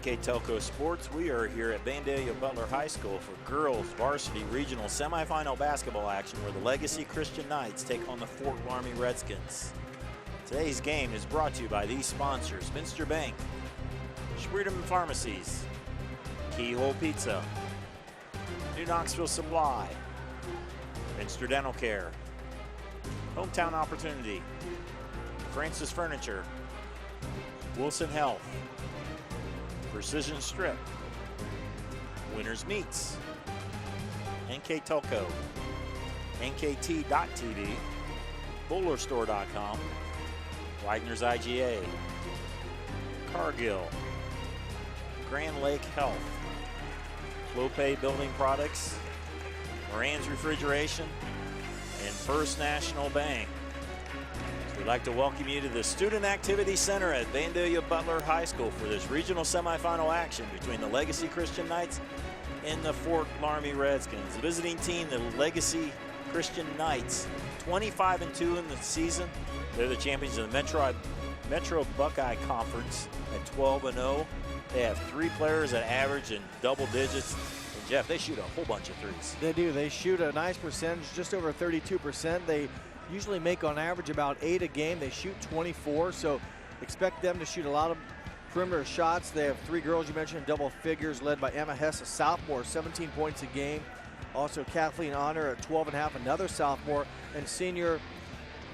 NKTelco Sports. We are here at Vandalia Butler High School for girls varsity regional semifinal basketball action where the Legacy Christian Knights take on the Fort Loramie Redskins. Today's game is brought to you by these sponsors: Minster Bank, Schwiedeman Pharmacies, Keyhole Pizza, New Knoxville Supply, Minster Dental Care, Hometown Opportunity, Francis Furniture, Wilson Health, Precision Strip, Winners Meats, NKTelco, NKT.TV, BowlerStore.com, Wagner's IGA, Cargill, Grand Lake Health, Clopay Building Products, Moran's Refrigeration, and First National Bank. We'd like to welcome you to the Student Activity Center at Vandalia Butler High School for this regional semifinal action between the Legacy Christian Knights and the Fort Loramie Redskins. The visiting team, the Legacy Christian Knights, 25-2 in the season. They're the champions of the Metro Buckeye Conference at 12-0. They have 3 players that average in double digits. And Jeff, they shoot a whole bunch of threes. They do. They shoot a nice percentage, just over 32%. They usually make on average about 8 a game. They shoot 24, so expect them to shoot a lot of perimeter shots. They have 3 girls you mentioned in double figures, led by Emma Hess, a sophomore, 17 points a game. Also Kathleen Honor at 12.5, another sophomore, and senior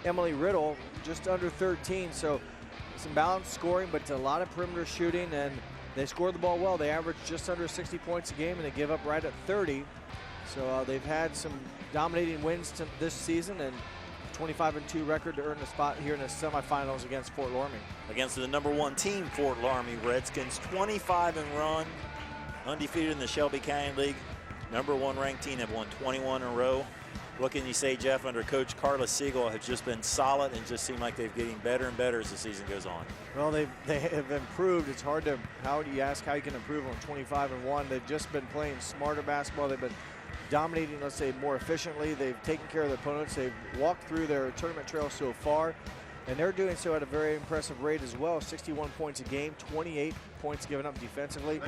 Emily Riddle just under 13. So some balanced scoring, but a lot of perimeter shooting, and they score the ball well. They average just under 60 points a game, and they give up right at 30. So they've had some dominating wins this season, and 25-2 record to earn a spot here in the semifinals against Fort Loramie. Against the #1 team, Fort Loramie Redskins, 25-1, undefeated in the Shelby County League. #1 ranked team, have won 21 in a row. What can you say, Jeff, under Coach Carla Siegel have just been solid and just seem like they're getting better and better as the season goes on? Well, they have improved. It's hard to, how do you ask how you can improve on 25-1? They've just been playing smarter basketball. They've been dominating, let's say, more efficiently. They've taken care of their opponents. They've walked through their tournament trail so far, and they're doing so at a very impressive rate as well. 61 points a game, 28 points given up defensively.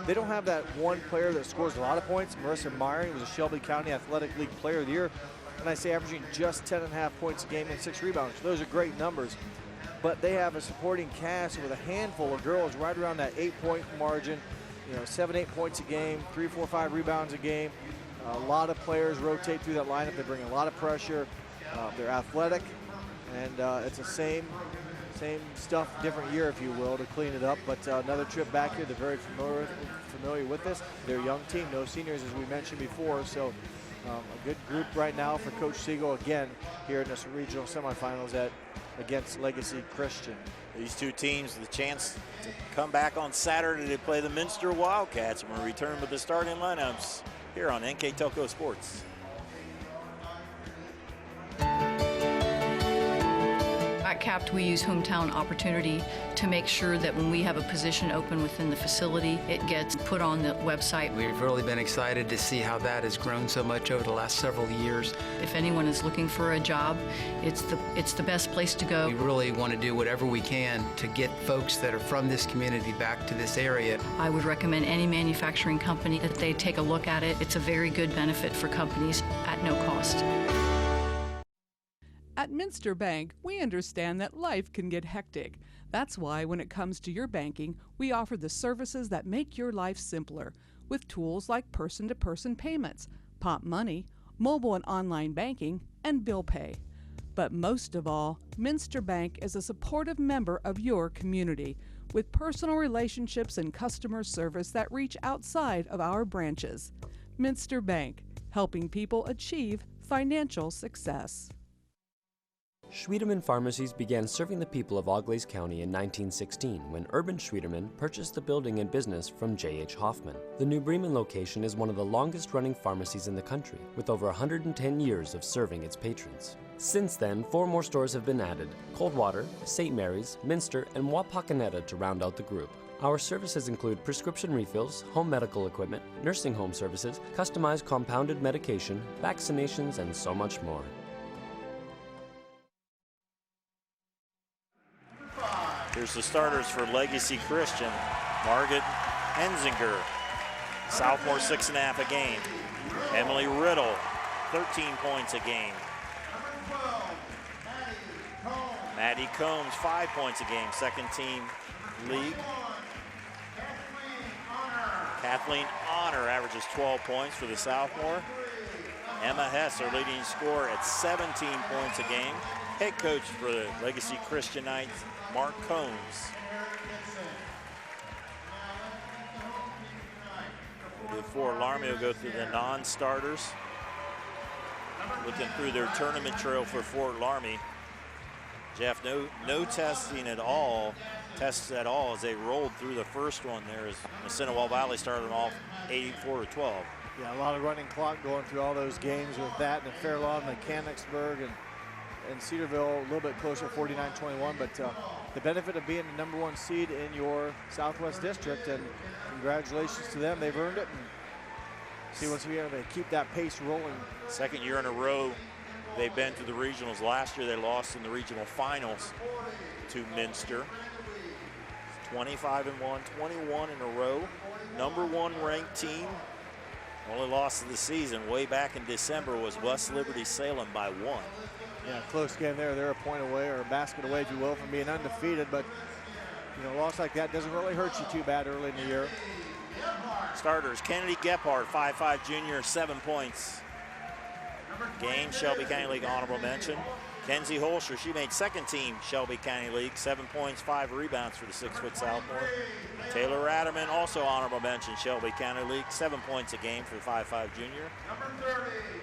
They don't have that one player that scores a lot of points. Marissa Myron was a Shelby County Athletic League Player of the Year, and I say averaging just 10.5 points a game and 6 rebounds. Those are great numbers, but they have a supporting cast with a handful of girls right around that 8-point margin, 7-8 points a game, 3, 4, 5 rebounds a game. A lot of players rotate through that lineup. They bring a lot of pressure. They're athletic, and it's the same stuff, different year, if you will, to clean it up. But another trip back here, they're very familiar with this. They're a young team, no seniors, as we mentioned before. So a good group right now for Coach Siegel, again, here in this regional semifinals against Legacy Christian. These two teams, the chance to come back on Saturday to play the Minster Wildcats. We're going to return with the starting lineups here on NKTelco Sports. At CAPT, we use Hometown Opportunity to make sure that when we have a position open within the facility, it gets put on the website. We've really been excited to see how that has grown so much over the last several years. If anyone is looking for a job, it's the best place to go. We really want to do whatever we can to get folks that are from this community back to this area. I would recommend any manufacturing company that they take a look at it. It's a very good benefit for companies at no cost. At Minster Bank, we understand that life can get hectic. That's why when it comes to your banking, we offer the services that make your life simpler with tools like person-to-person payments, Pop Money, mobile and online banking, and bill pay. But most of all, Minster Bank is a supportive member of your community with personal relationships and customer service that reach outside of our branches. Minster Bank, helping people achieve financial success. Schwiedeman Pharmacies began serving the people of Auglaize County in 1916 when Urban Schwiedeman purchased the building and business from J.H. Hoffman. The New Bremen location is one of the longest-running pharmacies in the country, with over 110 years of serving its patrons. Since then, 4 more stores have been added: Coldwater, St. Mary's, Minster, and Wapakoneta to round out the group. Our services include prescription refills, home medical equipment, nursing home services, customized compounded medication, vaccinations, and so much more. Here's the starters for Legacy Christian. Margaret Hensinger, sophomore, 6.5 a game. Emily Riddle, 13 points a game. Maddie Combs, 5 points a game, second team league. Kathleen Honor averages 12 points for the sophomore. Emma Hess, our leading scorer, at 17 points a game. Head coach for the Legacy Christian Knights, Mark Combs. Before Loramie will go through the non-starters. Looking through their tournament trail for Fort Loramie. Jeff, no testing at all, tests at all as they rolled through the first one there as Assiniboia Valley started off 84-12. Yeah, a lot of running clock going through all those games with that and Fair Lawn, Mechanicsburg, and Cedarville a little bit closer, 49-21. But the benefit of being the #1 seed in your Southwest District, and congratulations to them. They've earned it. And see what's be able to keep that pace rolling. Second year in a row they've been to the regionals. Last year they lost in the regional finals to Minster. 25-1, 21 in a row. #1 ranked team. Only loss of the season way back in December was West Liberty Salem by 1. Yeah, close game there. They're a point away, or a basket away, if you will, from being undefeated. But, you know, a loss like that doesn't really hurt you too bad early in the year. Starters, Kennedy Gephardt, 5'5" junior, 7 points. Game, Shelby County League honorable mention. Kenzie Holscher, she made second team Shelby County League, 7 points, 5 rebounds for the 6-foot sophomore. Taylor Ratterman, also honorable mention Shelby County League, 7 points a game for the 5'5" junior.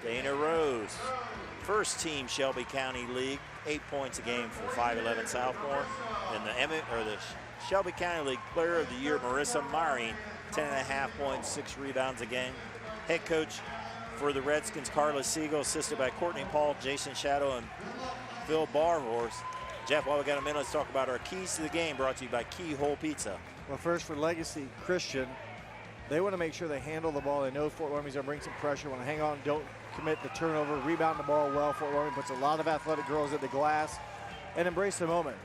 Dana Rose, first team Shelby County League, 8 points a game for the 5'11" sophomore. And the Shelby County League Player of the Year, Marissa Myring, 10.5 points, 6 rebounds a game. Head coach for the Redskins, Carla Siegel, assisted by Courtney Paul, Jason Shadow, and Phil Barhorse. Jeff, while we got a minute, let's talk about our keys to the game, brought to you by Keyhole Pizza. Well, first for Legacy Christian, they want to make sure they handle the ball. They know Fort Loramie's going to bring some pressure. Want to hang on, don't commit the turnover, rebound the ball well. Fort Loramie puts a lot of athletic girls at the glass, and embrace the moment.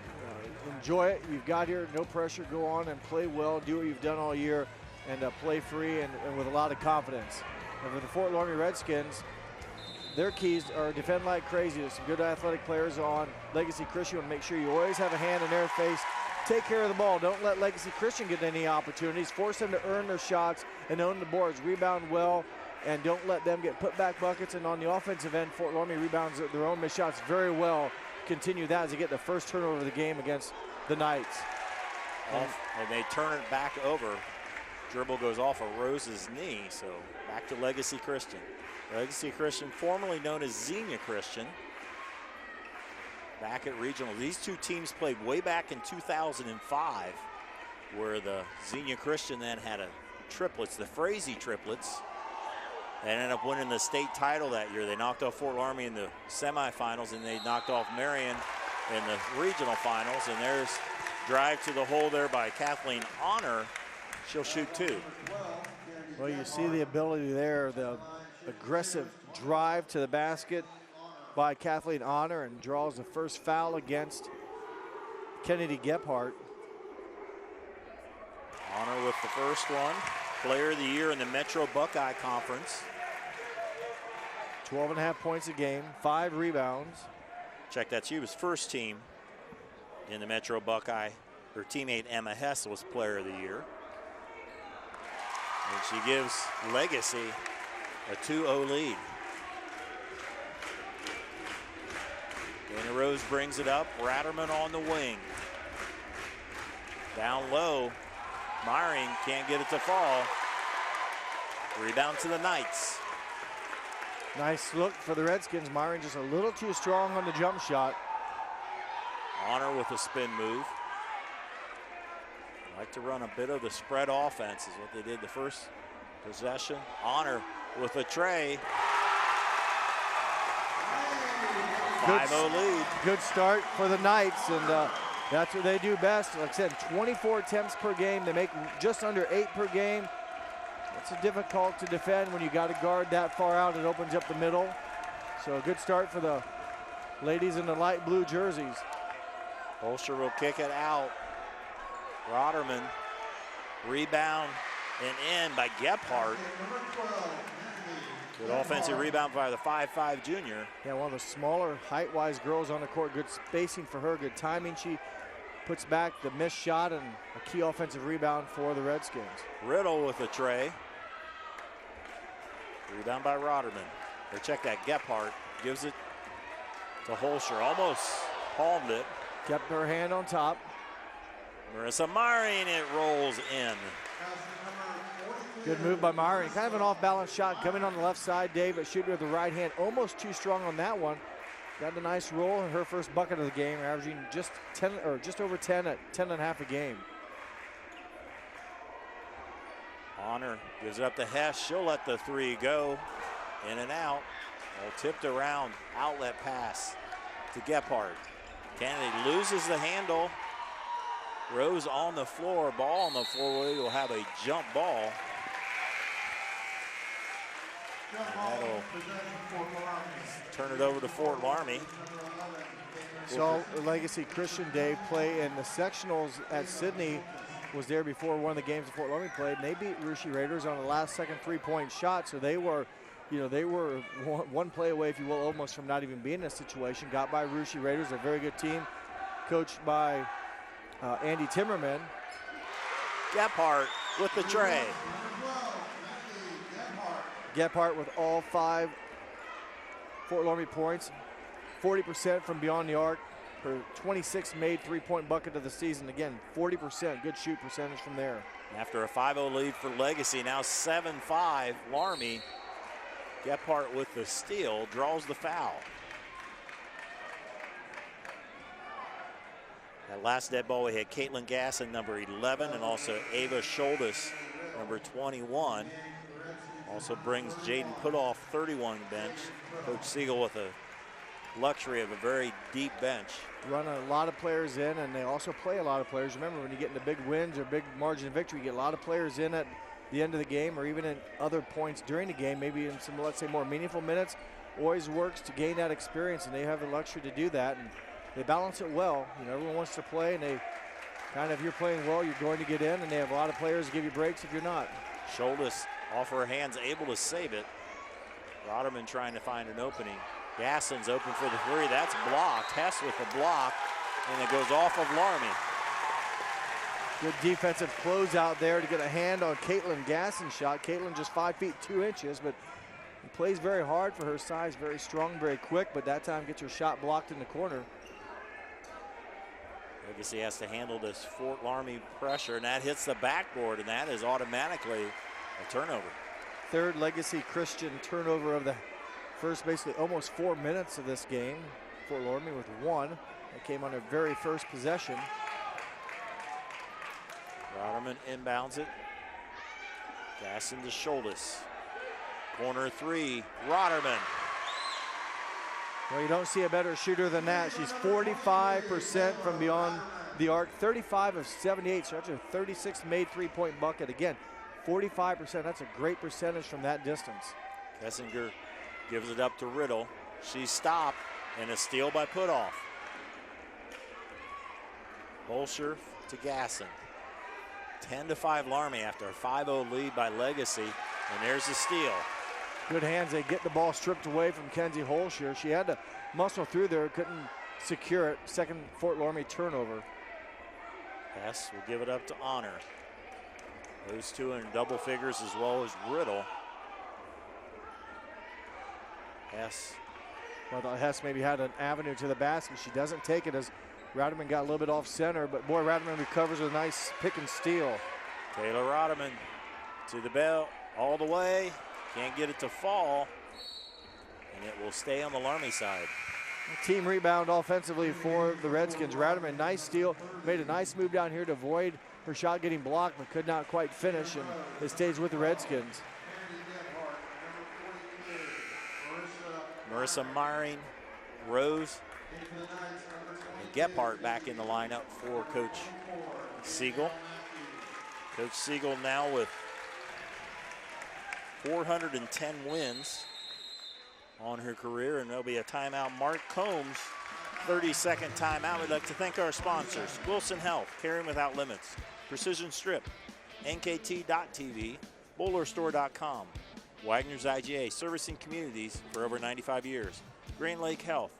Enjoy it. You've got here, no pressure. Go on and play well. Do what you've done all year, and play free and with a lot of confidence. And for the Fort Loramie Redskins, their keys are defend like crazy. There's some good athletic players on Legacy Christian. You want to make sure you always have a hand in their face. Take care of the ball. Don't let Legacy Christian get any opportunities. Force them to earn their shots and own the boards. Rebound well, and don't let them get put back buckets. And on the offensive end, Fort Loramie rebounds their own missed shots very well. Continue that as they get the first turnover of the game against the Knights. And they turn it back over. Dribble goes off of Rose's knee, so back to Legacy Christian. Legacy Christian, formerly known as Xenia Christian, back at regional. These two teams played way back in 2005, where the Xenia Christian then had triplets, the Frazee triplets. They ended up winning the state title that year. They knocked off Fort Loramie in the semifinals, and they knocked off Marion in the regional finals. And there's drive to the hole there by Kathleen Honor. She'll shoot 2. Well, you see the ability there, the aggressive drive to the basket by Kathleen Honor, and draws the first foul against Kennedy Gephardt. Honor with the first one. Player of the Year in the Metro Buckeye Conference. 12.5 points a game, 5 rebounds. Check that, she was first team in the Metro Buckeye. Her teammate Emma Hess was Player of the Year. And she gives Legacy a 2-0 lead. Dana Rose brings it up. Ratterman on the wing. Down low. Myring can't get it to fall. Rebound to the Knights. Nice look for the Redskins. Myring just a little too strong on the jump shot. Honor with a spin move. Like to run a bit of the spread offense is what they did the first possession. Honor with a tray. 5-0 lead. Good start for the Knights, and that's what they do best. Like I said, 24 attempts per game. They make just under 8 per game. It's difficult to defend when you got to guard that far out. It opens up the middle. So a good start for the ladies in the light blue jerseys. Holscher will kick it out. Rotterman Rebound and in by Gephardt. Good offensive rebound by the 5'5" junior. Yeah, one of the smaller height-wise girls on the court. Good spacing for her, good timing. She puts back the missed shot and a key offensive rebound for the Redskins. Riddle with the tray. Rebound by Roderman. Or check that, Gephardt gives it to Holscher. Almost palmed it. Kept her hand on top. Marissa Myring, it rolls in. Good move by Myring. Kind of an off-balance shot coming on the left side, Dave, but shooting with the right hand. Almost too strong on that one. Got a nice roll in her first bucket of the game, averaging just 10 or just over 10 at 10.5 a game. Honor gives it up to Hess. She'll let the three go. In and out. All tipped around. Outlet pass to Gephardt. Kennedy loses the handle. Rose on the floor. Ball on the floor. We will have a jump ball. And that'll turn it over to Fort Loramie. Saw Legacy Christian Dave play in the sectionals at Sydney. Was there before one of the games that Fort Loramie played, and they beat Russia Raiders on a last-second three-point shot. So they were, they were one play away, if you will, almost from not even being in a situation. Got by Russia Raiders, a very good team, coached by Andy Timmerman. Gephardt with the tray. Gephardt with all 5 Fort Loramie points, 40% from beyond the arc. Her 26th made three-point bucket of the season. Again, 40%, good shoot percentage from there. After a 5-0 lead for Legacy, now 7-5 Loramie. Gephardt with the steal, draws the foul. That last dead ball, we had Caitlin Gasson, number 11, and also Ava Scholdes, number 21. Also brings Jaden Putoff, 31 bench. Coach Siegel with a luxury of a very deep bench. Run a lot of players in, and they also play a lot of players. Remember, when you get into big wins or big margin of victory, you get a lot of players in at the end of the game or even in other points during the game, maybe in some, let's say, more meaningful minutes. Always works to gain that experience, and they have the luxury to do that, and they balance it well. Everyone wants to play, and they kind of, if you're playing well, you're going to get in, and they have a lot of players to give you breaks if you're not. Scholdes off her hands, able to save it. Roderman trying to find an opening. Gasson's open for the three. That's blocked. Hess with the block, and it goes off of Loramie. Good defensive closeout there to get a hand on Caitlin Gasson's shot. Caitlin just 5 feet 2 inches, but he plays very hard for her size, very strong, very quick, but that time gets her shot blocked in the corner. Legacy has to handle this Fort Loramie pressure, and that hits the backboard, and that is automatically a turnover. Third Legacy Christian turnover of the first basically almost 4 minutes of this game. Fort Loramie with 1. That came on their very first possession. Roderman inbounds it. Gasson to Scholdes. Corner three, Roderman. Well, you don't see a better shooter than that. She's 45% from beyond the arc, 35 of 78. So that's her 36th made three-point bucket. Again, 45%, that's a great percentage from that distance. Kessinger gives it up to Riddle. She's stopped, and a steal by Putoff. Holscher to Gasson. 10-5 Loramie after a 5-0 lead by Legacy, and there's the steal. Good hands, they get the ball stripped away from Kenzie Holscher. She had to muscle through there, couldn't secure it. Second Fort Loramie turnover. Hess will give it up to Honor. Those two in double figures as well as Riddle. Hess. Well, I thought Hess maybe had an avenue to the basket. She doesn't take it as Roderman got a little bit off center, but boy, Roderman recovers with a nice pick and steal. Taylor Roderman to the belt all the way. Can't get it to fall, and it will stay on the Loramie side. Team rebound offensively for the Redskins. Roderman, nice steal, made a nice move down here to avoid her shot getting blocked, but could not quite finish, and it stays with the Redskins. Marissa Myring, Rose, and Gephardt back in the lineup for Coach Siegel. Coach Siegel now with 410 wins on her career, and there'll be a timeout. Mark Combs, 30-second timeout. We'd like to thank our sponsors: Wilson Health, Caring Without Limits, Precision Strip, NKT.TV, BowlerStore.com. Wagner's IGA, servicing communities for over 95 years. Grand Lake Health,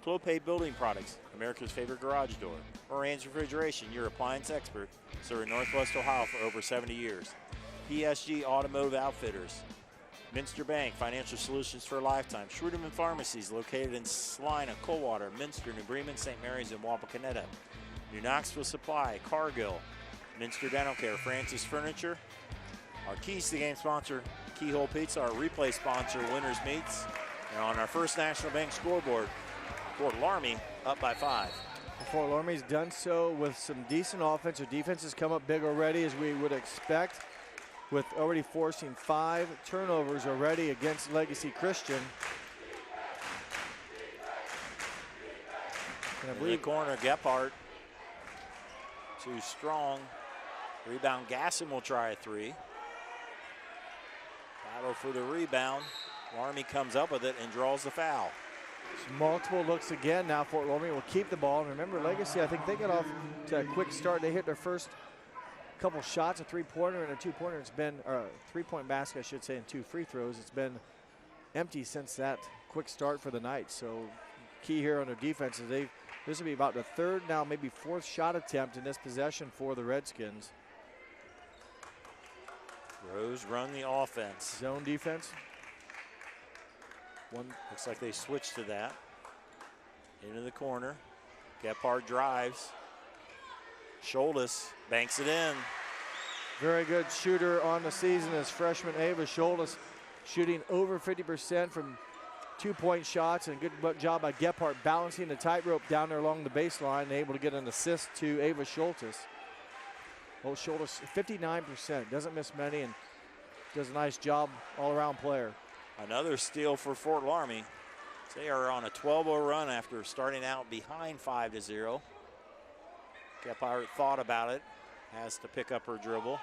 Clopay Building Products, America's favorite garage door. Moran's Refrigeration, your appliance expert, serving Northwest Ohio for over 70 years. PSG Automotive Outfitters, Minster Bank, financial solutions for a lifetime. Schruderman Pharmacies, located in Salina, Coldwater, Minster, New Bremen, St. Mary's, and Wapakoneta. New Knoxville Supply, Cargill, Minster Dental Care, Francis Furniture. Our keys to the game sponsor, Keyhole Pizza. Our replay sponsor, Winners Meats. And on our First National Bank scoreboard, Fort Loramie up by 5. Fort Loramie's done so with some decent offense. Their defense has come up big already, as we would expect, with already forcing 5 turnovers already against Legacy Christian. And I believe in the corner, Gephardt, too strong. Rebound, Gasson will try a 3. Battle for the rebound. Loramie comes up with it and draws the foul. Multiple looks again. Now Fort Loramie will keep the ball. And remember, Legacy, I think they got off to a quick start. They hit their first couple shots, a 3-pointer and a 2-pointer. It's been, or a 3-point basket, I should say, and 2 free throws. It's been empty since that quick start for the night. So key here on their defense is this will be about the 3rd, now maybe 4th shot attempt in this possession for the Redskins. Rose run the offense. Zone defense. Looks like they switched to that. Into the corner. Gephardt drives. Scholtes banks it in. Very good shooter on the season is freshman Ava Scholtes, shooting over 50% from 2-point shots, and good job by Gephardt balancing the tightrope down there along the baseline and able to get an assist to Ava Scholtes. Well, Scholtes 59%, doesn't miss many, and does a nice job all-around player. Another steal for Fort Loramie. They are on a 12-0 run after starting out behind 5-0. Gephardt thought about it, has to pick up her dribble.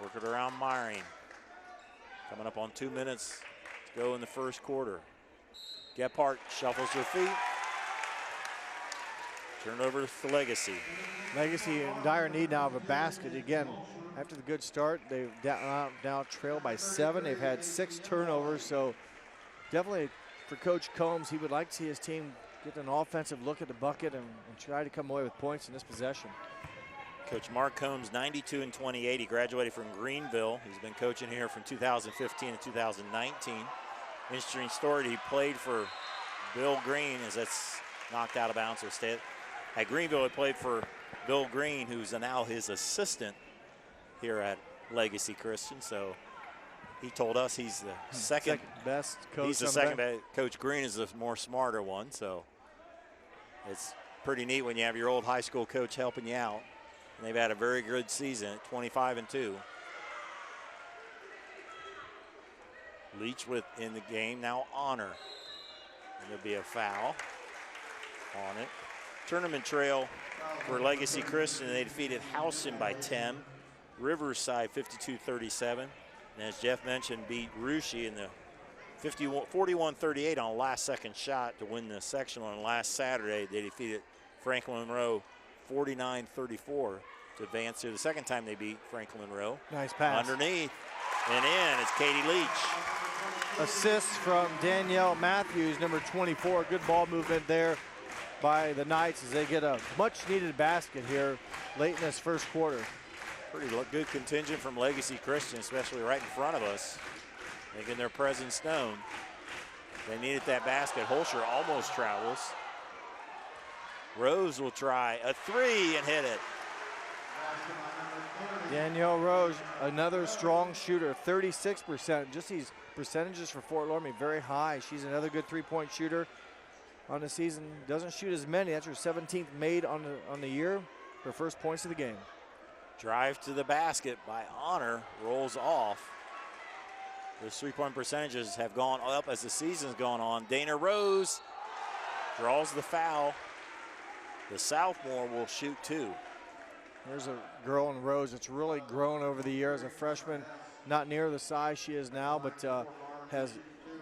Work it around Myring. Coming up on 2 minutes to go in the first quarter. Gephardt shuffles her feet. Turn over to Legacy. Legacy in dire need now of a basket. Again, after the good start, they've now trailed by 7. They've had 6 turnovers, so definitely for Coach Combs, he would like to see his team get an offensive look at the bucket and try to come away with points in this possession. Coach Mark Combs, 92 and 28. He graduated from Greenville. He's been coaching here from 2015 to 2019. Interesting story, he played for Bill Green as that's knocked out of bounds. So stay at Greenville, he played for Bill Green, who's now his assistant here at Legacy Christian. So he told us he's the second best coach. He's the second best. Coach Green is the more smarter one. So it's pretty neat when you have your old high school coach helping you out. And they've had a very good season at 25-2. Leach in the game now. Honor, and there'll be a foul on it. Tournament trail for Legacy Christian. They defeated Houston by 10. Riverside 52-37. And as Jeff mentioned, beat Russia in the 41-38 on a last-second shot to win the sectional. And last Saturday, they defeated Franklin Monroe 49-34 to advance here. The second time they beat Franklin Monroe. Nice pass. Underneath and in is Katie Leach. Assists from Danielle Matthews, number 24. Good ball movement there by the Knights as they get a much-needed basket here late in this first quarter. Pretty good contingent from Legacy Christian, especially right in front of us, making their presence known. They needed that basket. Holscher almost travels. Rose will try a 3 and hit it. Danielle Rose, another strong shooter, 36%. Just these percentages for Fort Loramie, very high. She's another good 3-point shooter on the season. Doesn't shoot as many. That's her 17th made on the year. Her first points of the game. Drive to the basket by Honor, rolls off. Those 3-point percentages have gone up as the season's gone on. Dana Rose draws the foul. The sophomore will shoot 2. There's a girl in Rose that's really grown over the year as a freshman. Not near the size she is now, but has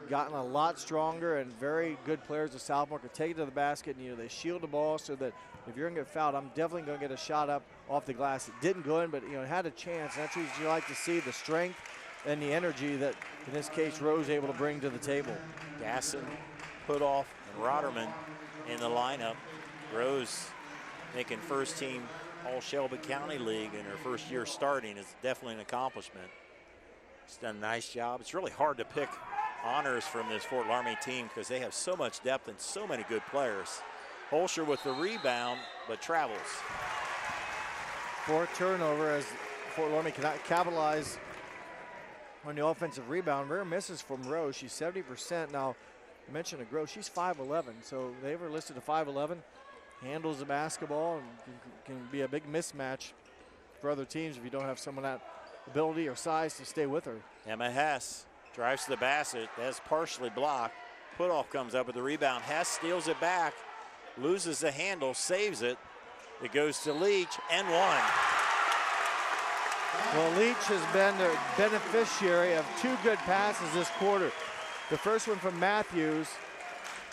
gotten a lot stronger, and very good players of Southmore could take it to the basket, and they shield the ball so that if you're gonna get fouled, I'm definitely gonna get a shot up off the glass. It didn't go in, but it had a chance. That's what you like to see, the strength and the energy that, in this case, Rose able to bring to the table. Gasson, Putoff, and Rotterman in the lineup. Rose making first team All-Shelby County League in her first year starting is definitely an accomplishment. She's done a nice job. It's really hard to pick honors from this Fort Loramie team because they have so much depth and so many good players. Holscher with the rebound, but travels. 4 turnover as Fort Loramie cannot capitalize on the offensive rebound. Rare misses from Rose. She's 70%. Now, I mentioned a Gross. She's 5'11", so they were listed to 5'11". Handles the basketball and can be a big mismatch for other teams if you don't have someone that ability or size to stay with her. Emma Hess drives to the basket. That's partially blocked. Putoff comes up with the rebound. Hess steals it back, loses the handle, saves it. It goes to Leach and one. Well, Leach has been the beneficiary of 2 good passes this quarter. The first one from Matthews.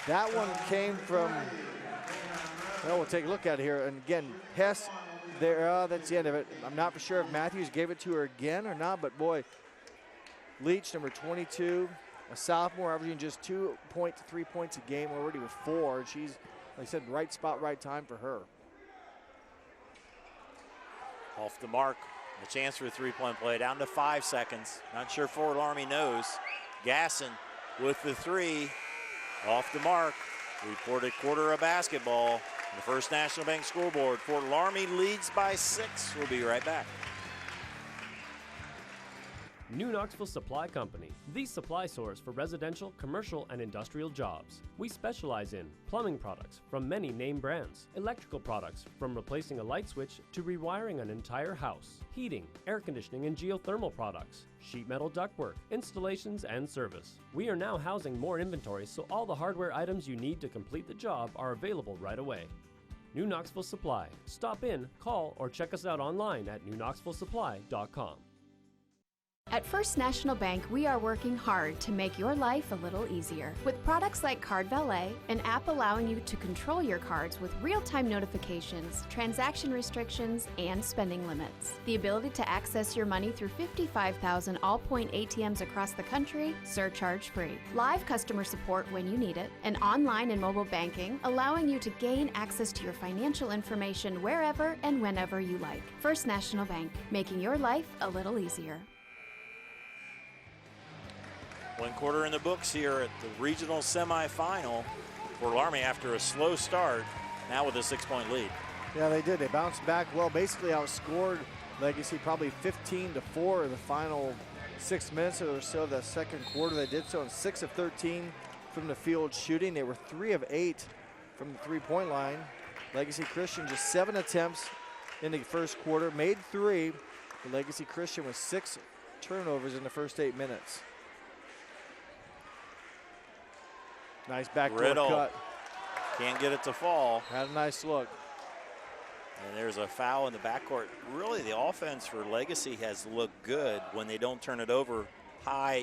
That one came from, well, we'll take a look at it here. And again, Hess, there, that's the end of it. I'm not for sure if Matthews gave it to her again or not, but boy, Leach, number 22, a sophomore, averaging just 3 points a game, already with 4. She's, like I said, right spot, right time for her. Off the mark, a chance for a 3-point play, down to 5 seconds. Not sure Fort Loramie knows. Gasson with the 3, off the mark. Reported quarter of basketball on the First National Bank scoreboard. Fort Loramie leads by 6. We'll be right back. New Knoxville Supply Company, the supply source for residential, commercial, and industrial jobs. We specialize in plumbing products from many name brands, electrical products from replacing a light switch to rewiring an entire house, heating, air conditioning, and geothermal products, sheet metal ductwork, installations, and service. We are now housing more inventory, so all the hardware items you need to complete the job are available right away. New Knoxville Supply. Stop in, call, or check us out online at newknoxvillesupply.com. At First National Bank, we are working hard to make your life a little easier. With products like Card Valet, an app allowing you to control your cards with real-time notifications, transaction restrictions, and spending limits. The ability to access your money through 55,000 all-point ATMs across the country, surcharge-free. Live customer support when you need it. And online and mobile banking, allowing you to gain access to your financial information wherever and whenever you like. First National Bank, making your life a little easier. 1 quarter in the books here at the regional semifinal. Fort Loramie, after a slow start, now with a 6-point lead. Yeah, they did. They bounced back well. Basically outscored Legacy probably 15-4 in the final 6 minutes or so of the second quarter. They did so in 6 of 13 from the field shooting. They were 3 of 8 from the 3-point line. Legacy Christian just 7 attempts in the first quarter, made 3. The Legacy Christian with 6 turnovers in the first 8 minutes. Nice backdoor Riddle cut. Can't get it to fall. Had a nice look. And there's a foul in the backcourt. Really, the offense for Legacy has looked good when they don't turn it over high.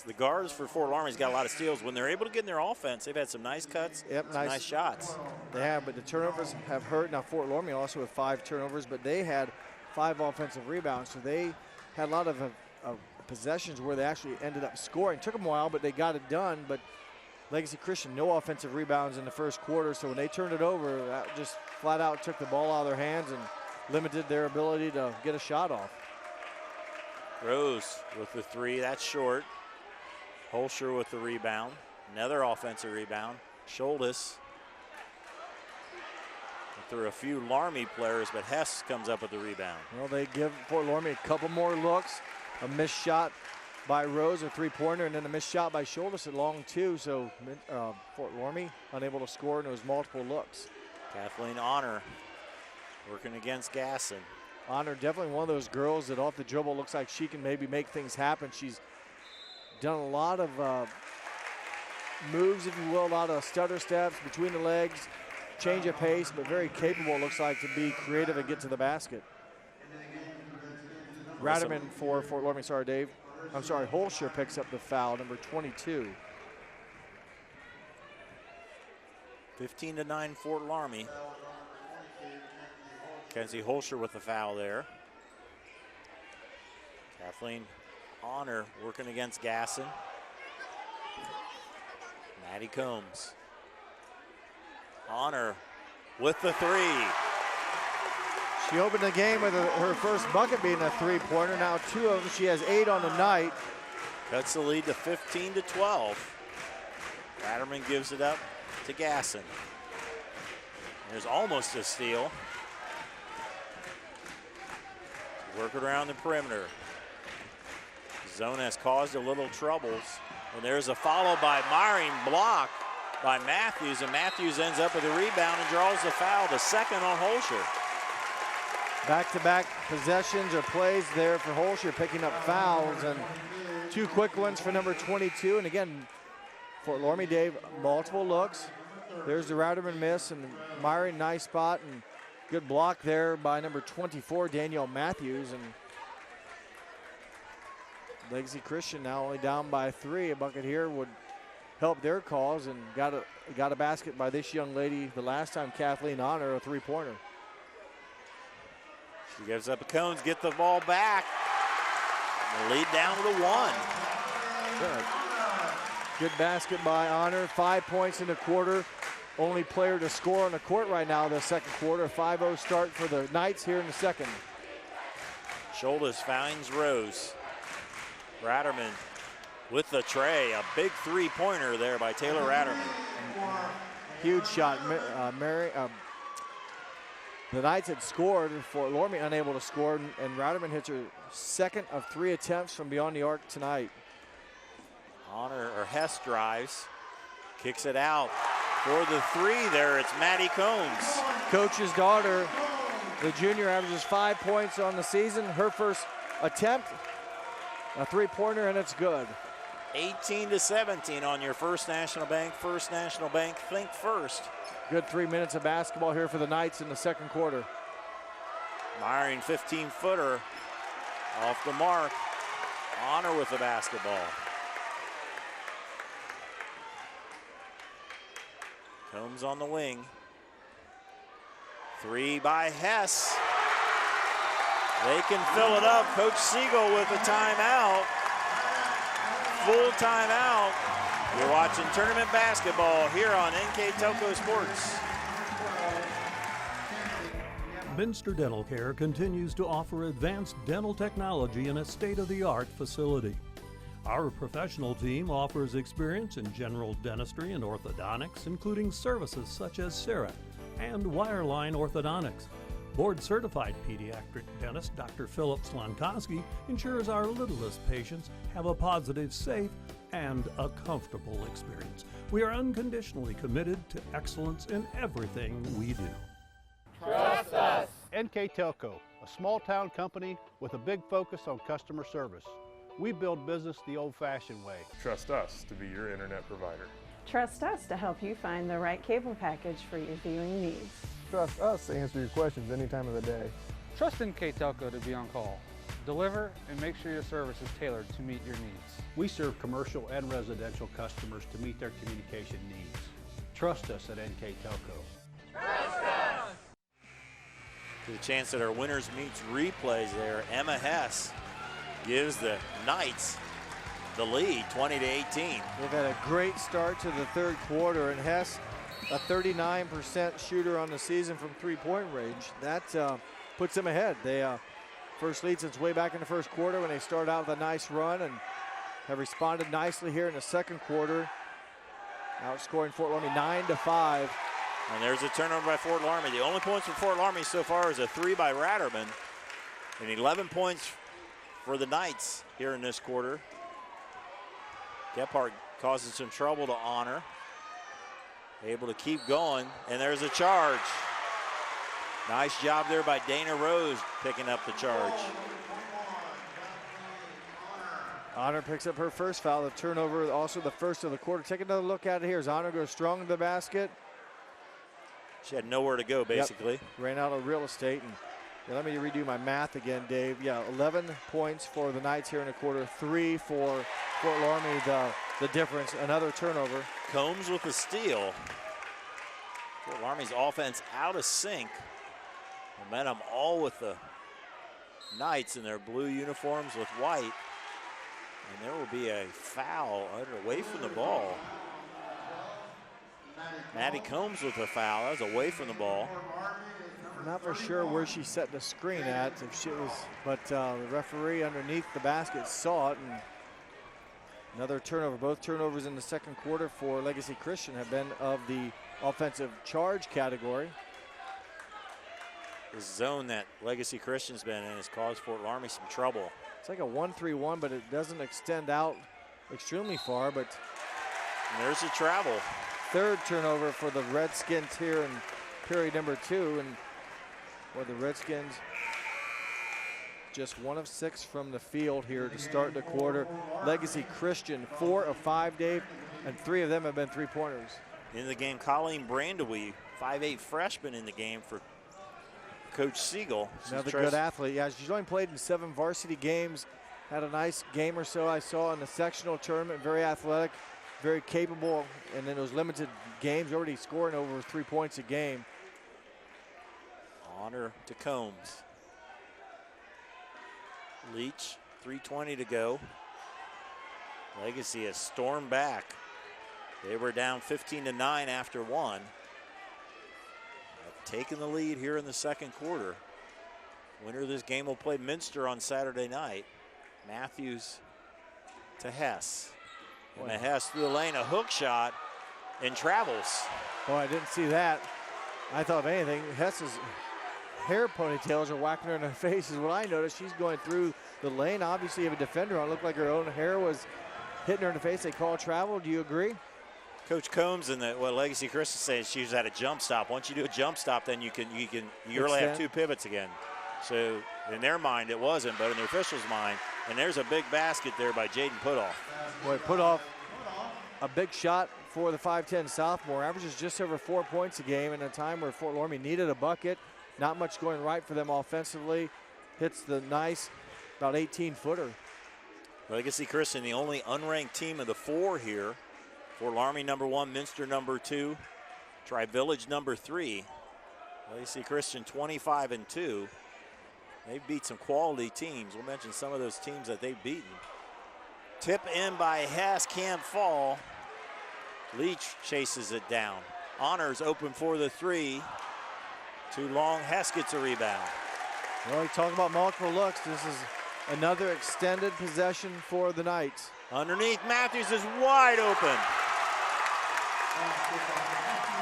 The guards for Fort Loramie's got a lot of steals. When they're able to get in their offense, they've had some nice cuts, nice shots. They have, but the turnovers have hurt. Now, Fort Loramie also with 5 turnovers, but they had 5 offensive rebounds, so they had a lot of possessions where they actually ended up scoring. Took them a while, but they got it done. But Legacy Christian, no offensive rebounds in the first quarter, so when they turned it over, that just flat out took the ball out of their hands and limited their ability to get a shot off. Rose with the 3, that's short. Holscher with the rebound, another offensive rebound. Scholdis through a few Loramie players, but Hess comes up with the rebound. Well, they give Fort Loramie a couple more looks. A missed shot by Rose, a 3-pointer, and then a missed shot by Scholdis at long 2. So Fort Loramie unable to score in those multiple looks. Kathleen Honor working against Gasson. Honor definitely one of those girls that off the dribble looks like she can maybe make things happen. She's done a lot of moves, if you will, a lot of stutter steps between the legs, change of pace, but very capable, it looks like, to be creative and get to the basket. Rademan for Fort Loramie. Sorry, Dave. I'm sorry, Holscher picks up the foul, number 22. 15-9 Fort Loramie. Kenzie Holscher with the foul there. Kathleen Honor working against Gasson. Maddie Combs. Honor with the three. She opened the game with her first bucket being a three-pointer. Now 2 of them. She has 8 on the night. Cuts the lead to 15-12. Ratterman gives it up to Gasson. There's almost a steal. Work around the perimeter. Zone has caused a little troubles. And there's a follow by Myring, block by Matthews, and Matthews ends up with a rebound and draws the foul, the second on Holscher. Back-to-back possessions or plays there for Holscher, picking up fouls, and 2 quick ones for number 22. And again, Fort Loramie, Dave, multiple looks. There's the Raderman miss, and Myring, nice spot, and good block there by number 24, Danielle Matthews. And Legacy Christian now only down by 3. A bucket here would help their cause, and got a basket by this young lady the last time, Kathleen Honor, a three-pointer. She gives up a Cones, get the ball back. And the lead down to 1. Good basket by Honor. 5 points in the quarter. Only player to score on the court right now the second quarter. 5-0 start for the Knights here in the second. Shoulders finds Rose. Ratterman with the tray. A big three-pointer there by Taylor Ratterman. Huge shot. The Knights had scored. Fort Loramie unable to score, and Ratterman hits her second of 3 attempts from beyond the arc tonight. Honor, or Hess drives, kicks it out for the 3 there. It's Maddie Combs. Coach's daughter, the junior, averages 5 points on the season. Her first attempt, a three-pointer, and it's good. 18-17 on your First National Bank. First National Bank, think first. Good 3 minutes of basketball here for the Knights in the second quarter. Myring 15-footer off the mark. Honor with the basketball. Combs on the wing. 3 by Hess. They can fill it up. Coach Siegel with a timeout. Full timeout. You're watching tournament basketball here on NKTelco Sports. Minster Dental Care continues to offer advanced dental technology in a state-of-the-art facility. Our professional team offers experience in general dentistry and orthodontics, including services such as CERA and wireline orthodontics. Board-certified pediatric dentist Dr. Philip Slonkowski ensures our littlest patients have a positive, safe, and a comfortable experience. We are unconditionally committed to excellence in everything we do. Trust us. NKTelco, a small-town company with a big focus on customer service. We build business the old-fashioned way. Trust us to be your internet provider. Trust us to help you find the right cable package for your viewing needs. Trust us to answer your questions any time of the day. Trust NKTelco to be on call. Deliver and make sure your service is tailored to meet your needs. We serve commercial and residential customers to meet their communication needs. Trust us at NKTelco. Trust us! To the chance that our winners meets replays there, Emma Hess gives the Knights the lead, 20-18. They've had a great start to the third quarter, and Hess, a 39% shooter on the season from three-point range. That puts them ahead. They first lead since way back in the first quarter when they started out with a nice run, and have responded nicely here in the second quarter, outscoring Fort Loramie 9-5. And there's a turnover by Fort Loramie. The only points for Fort Loramie so far is a 3 by Ratterman, and 11 points for the Knights here in this quarter. Gephardt causes some trouble to Honor. Able to keep going, and there's a charge. Nice job there by Dana Rose picking up the charge. Honor picks up her first foul, the turnover, also the first of the quarter. Take another look at it here as Honor goes strong to the basket. She had nowhere to go, basically. Yep. Ran out of real estate, and Yeah, let me redo my math again, Dave. Yeah, 11 points for the Knights here in a quarter, 3 for Fort Loramie, the difference. Another turnover. Combs with the steal. Fort Loramie's offense out of sync. Momentum all with the Knights in their blue uniforms with white. And there will be a foul away from the ball. Maddie Combs with a foul. That was away from the ball. I'm not for sure where she set the screen at, but the referee underneath the basket saw it, and another turnover. Both turnovers in the second quarter for Legacy Christian have been of the offensive charge category. The zone that Legacy Christian's been in has caused Fort Loramie some trouble. It's like a 1-3-1, but it doesn't extend out extremely far. But and there's a travel. Third turnover for the Redskins here in period number 2, and well, the Redskins just 1 of 6 from the field here to start the quarter. Legacy Christian 4 of 5, Dave, and 3 of them have been 3-pointers. In the game, Colleen Brandewie, 5'8" freshman in the game for Coach Siegel. Another good athlete. Yeah, she's only played in 7 varsity games. Had a nice game or so I saw in the sectional tournament. Very athletic, very capable, and in those limited games, already scoring over 3 points a game. Honor to Combs. Leach, 3:20 to go. Legacy has stormed back. They were down 15-9 after 1. Have taken the lead here in the second quarter. Winner of this game will play Minster on Saturday night. Matthews to Hess. And the Hess through the lane, a hook shot, and travels. Oh, I didn't see that. I thought, if anything, Hess's hair ponytails are whacking her in the face is what I noticed. She's going through the lane. Obviously, you have a defender on. It looked like her own hair was hitting her in the face. They call travel. Do you agree? Coach Combs and what Legacy Christian says, she was at a jump stop. Once you do a jump stop, then you really have 2 pivots again. So in their mind, it wasn't, but in the official's mind, and there's a big basket there by Jaden Putoff. Boy, Putoff, a big shot for the 5'10" sophomore. Averages just over 4 points a game in a time where Fort Loramie needed a bucket. Not much going right for them offensively. Hits the nice, about 18-footer. Legacy Christian, the only unranked team of the 4 here. Fort Loramie number 1, Minster number 2, Tri-Village number 3. Legacy Christian 25-2. They've beat some quality teams. We'll mention some of those teams that they've beaten. Tip in by Hess, can't fall. Leach chases it down. Honors open for the 3. Too long, Hess gets a rebound. Well, you talk about multiple looks. This is another extended possession for the Knights. Underneath, Matthews is wide open.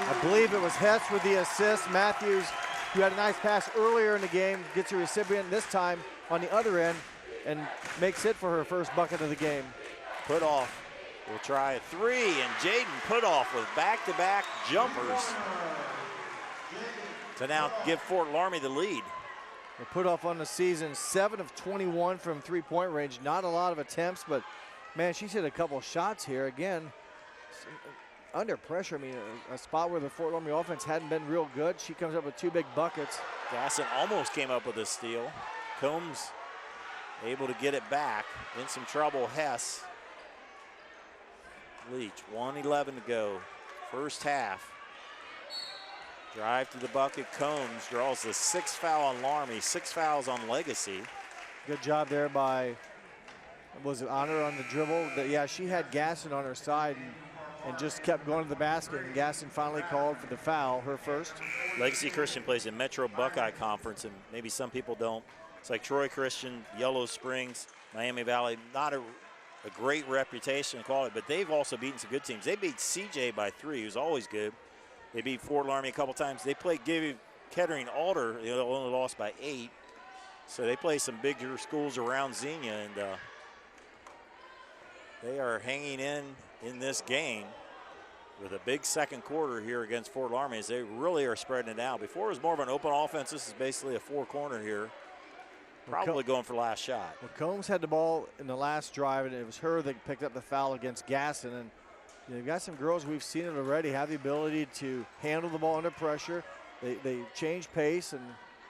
I believe it was Hess with the assist. Matthews, who had a nice pass earlier in the game, gets a recipient this time on the other end and makes it for her first bucket of the game. Putoff will try a 3, and Jaden Putoff with back-to-back jumpers to now give Fort Loramie the lead. They put off on the season 7 of 21 from 3-point range. Not a lot of attempts, but man, she's hit a couple shots here. Again, under pressure. I mean, a spot where the Fort Loramie offense hadn't been real good. She comes up with 2 big buckets. Gasson almost came up with a steal. Combs able to get it back. In some trouble, Hess. Leach, 1:11 to go. First half. Drive to the bucket. Combs draws the 6th foul on Loramie, 6 fouls on Legacy. Good job there by, was it Honor on the dribble? Yeah, she had Gasson on her side and just kept going to the basket, and Gasson finally called for the foul, her first. Legacy Christian plays in Metro Buckeye Conference, and maybe some people don't. It's like Troy Christian, Yellow Springs, Miami Valley, not a great reputation and quality, but they've also beaten some good teams. They beat CJ by 3, who's always good. They beat Fort Loramie a couple times. They played Kettering Alder, they only lost by 8. So they play some bigger schools around Xenia, and they are hanging in this game with a big second quarter here against Fort Loramie as they really are spreading it out. Before it was more of an open offense. This is basically a 4-corner here. Probably going for last shot. Well, Combs had the ball in the last drive, and it was her that picked up the foul against Gasson. And you've got some girls, we've seen it already, have the ability to handle the ball under pressure. They change pace, and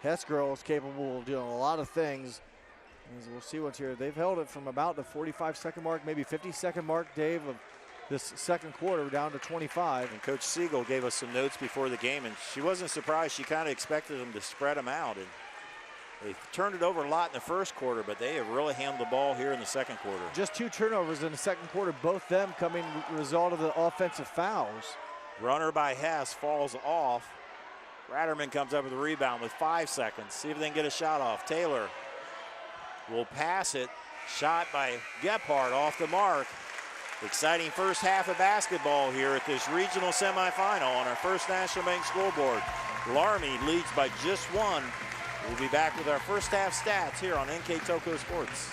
Hess girl is capable of doing a lot of things. As we'll see what's here. They've held it from about the 45-second mark, maybe 50-second mark, Dave, of this second quarter down to 25. And Coach Siegel gave us some notes before the game, and she wasn't surprised. She kind of expected them to spread them out. And they turned it over a lot in the first quarter, but they have really handled the ball here in the second quarter. Just 2 turnovers in the second quarter, both them coming as a result of the offensive fouls. Runner by Hess falls off. Ratterman comes up with a rebound with 5 seconds. See if they can get a shot off. Taylor will pass it. Shot by Gephardt off the mark. Exciting first half of basketball here at this regional semifinal on our First National Bank scoreboard. Loramie leads by just 1. We'll be back with our first half stats here on NKTelco Sports.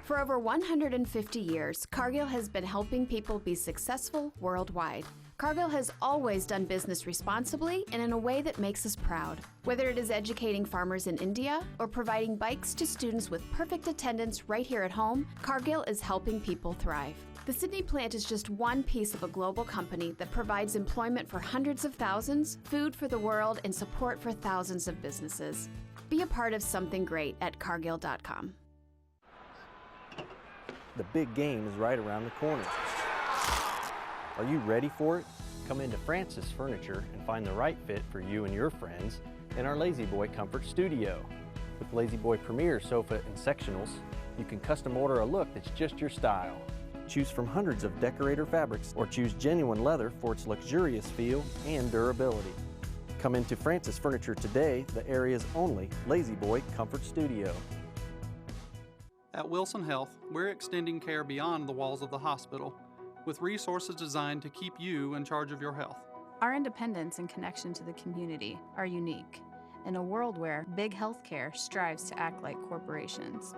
For over 150 years, Cargill has been helping people be successful worldwide. Cargill has always done business responsibly and in a way that makes us proud. Whether it is educating farmers in India or providing bikes to students with perfect attendance right here at home, Cargill is helping people thrive. The Sydney plant is just one piece of a global company that provides employment for hundreds of thousands, food for the world, and support for thousands of businesses. Be a part of something great at Cargill.com. The big game is right around the corner. Are you ready for it? Come into Francis Furniture and find the right fit for you and your friends in our Lazy Boy Comfort Studio. With Lazy Boy Premier sofa and sectionals, you can custom order a look that's just your style. Choose from hundreds of decorator fabrics or choose genuine leather for its luxurious feel and durability. Come into Francis Furniture today, the area's only Lazy Boy Comfort Studio. At Wilson Health, we're extending care beyond the walls of the hospital, with resources designed to keep you in charge of your health. Our independence and connection to the community are unique in a world where big healthcare strives to act like corporations.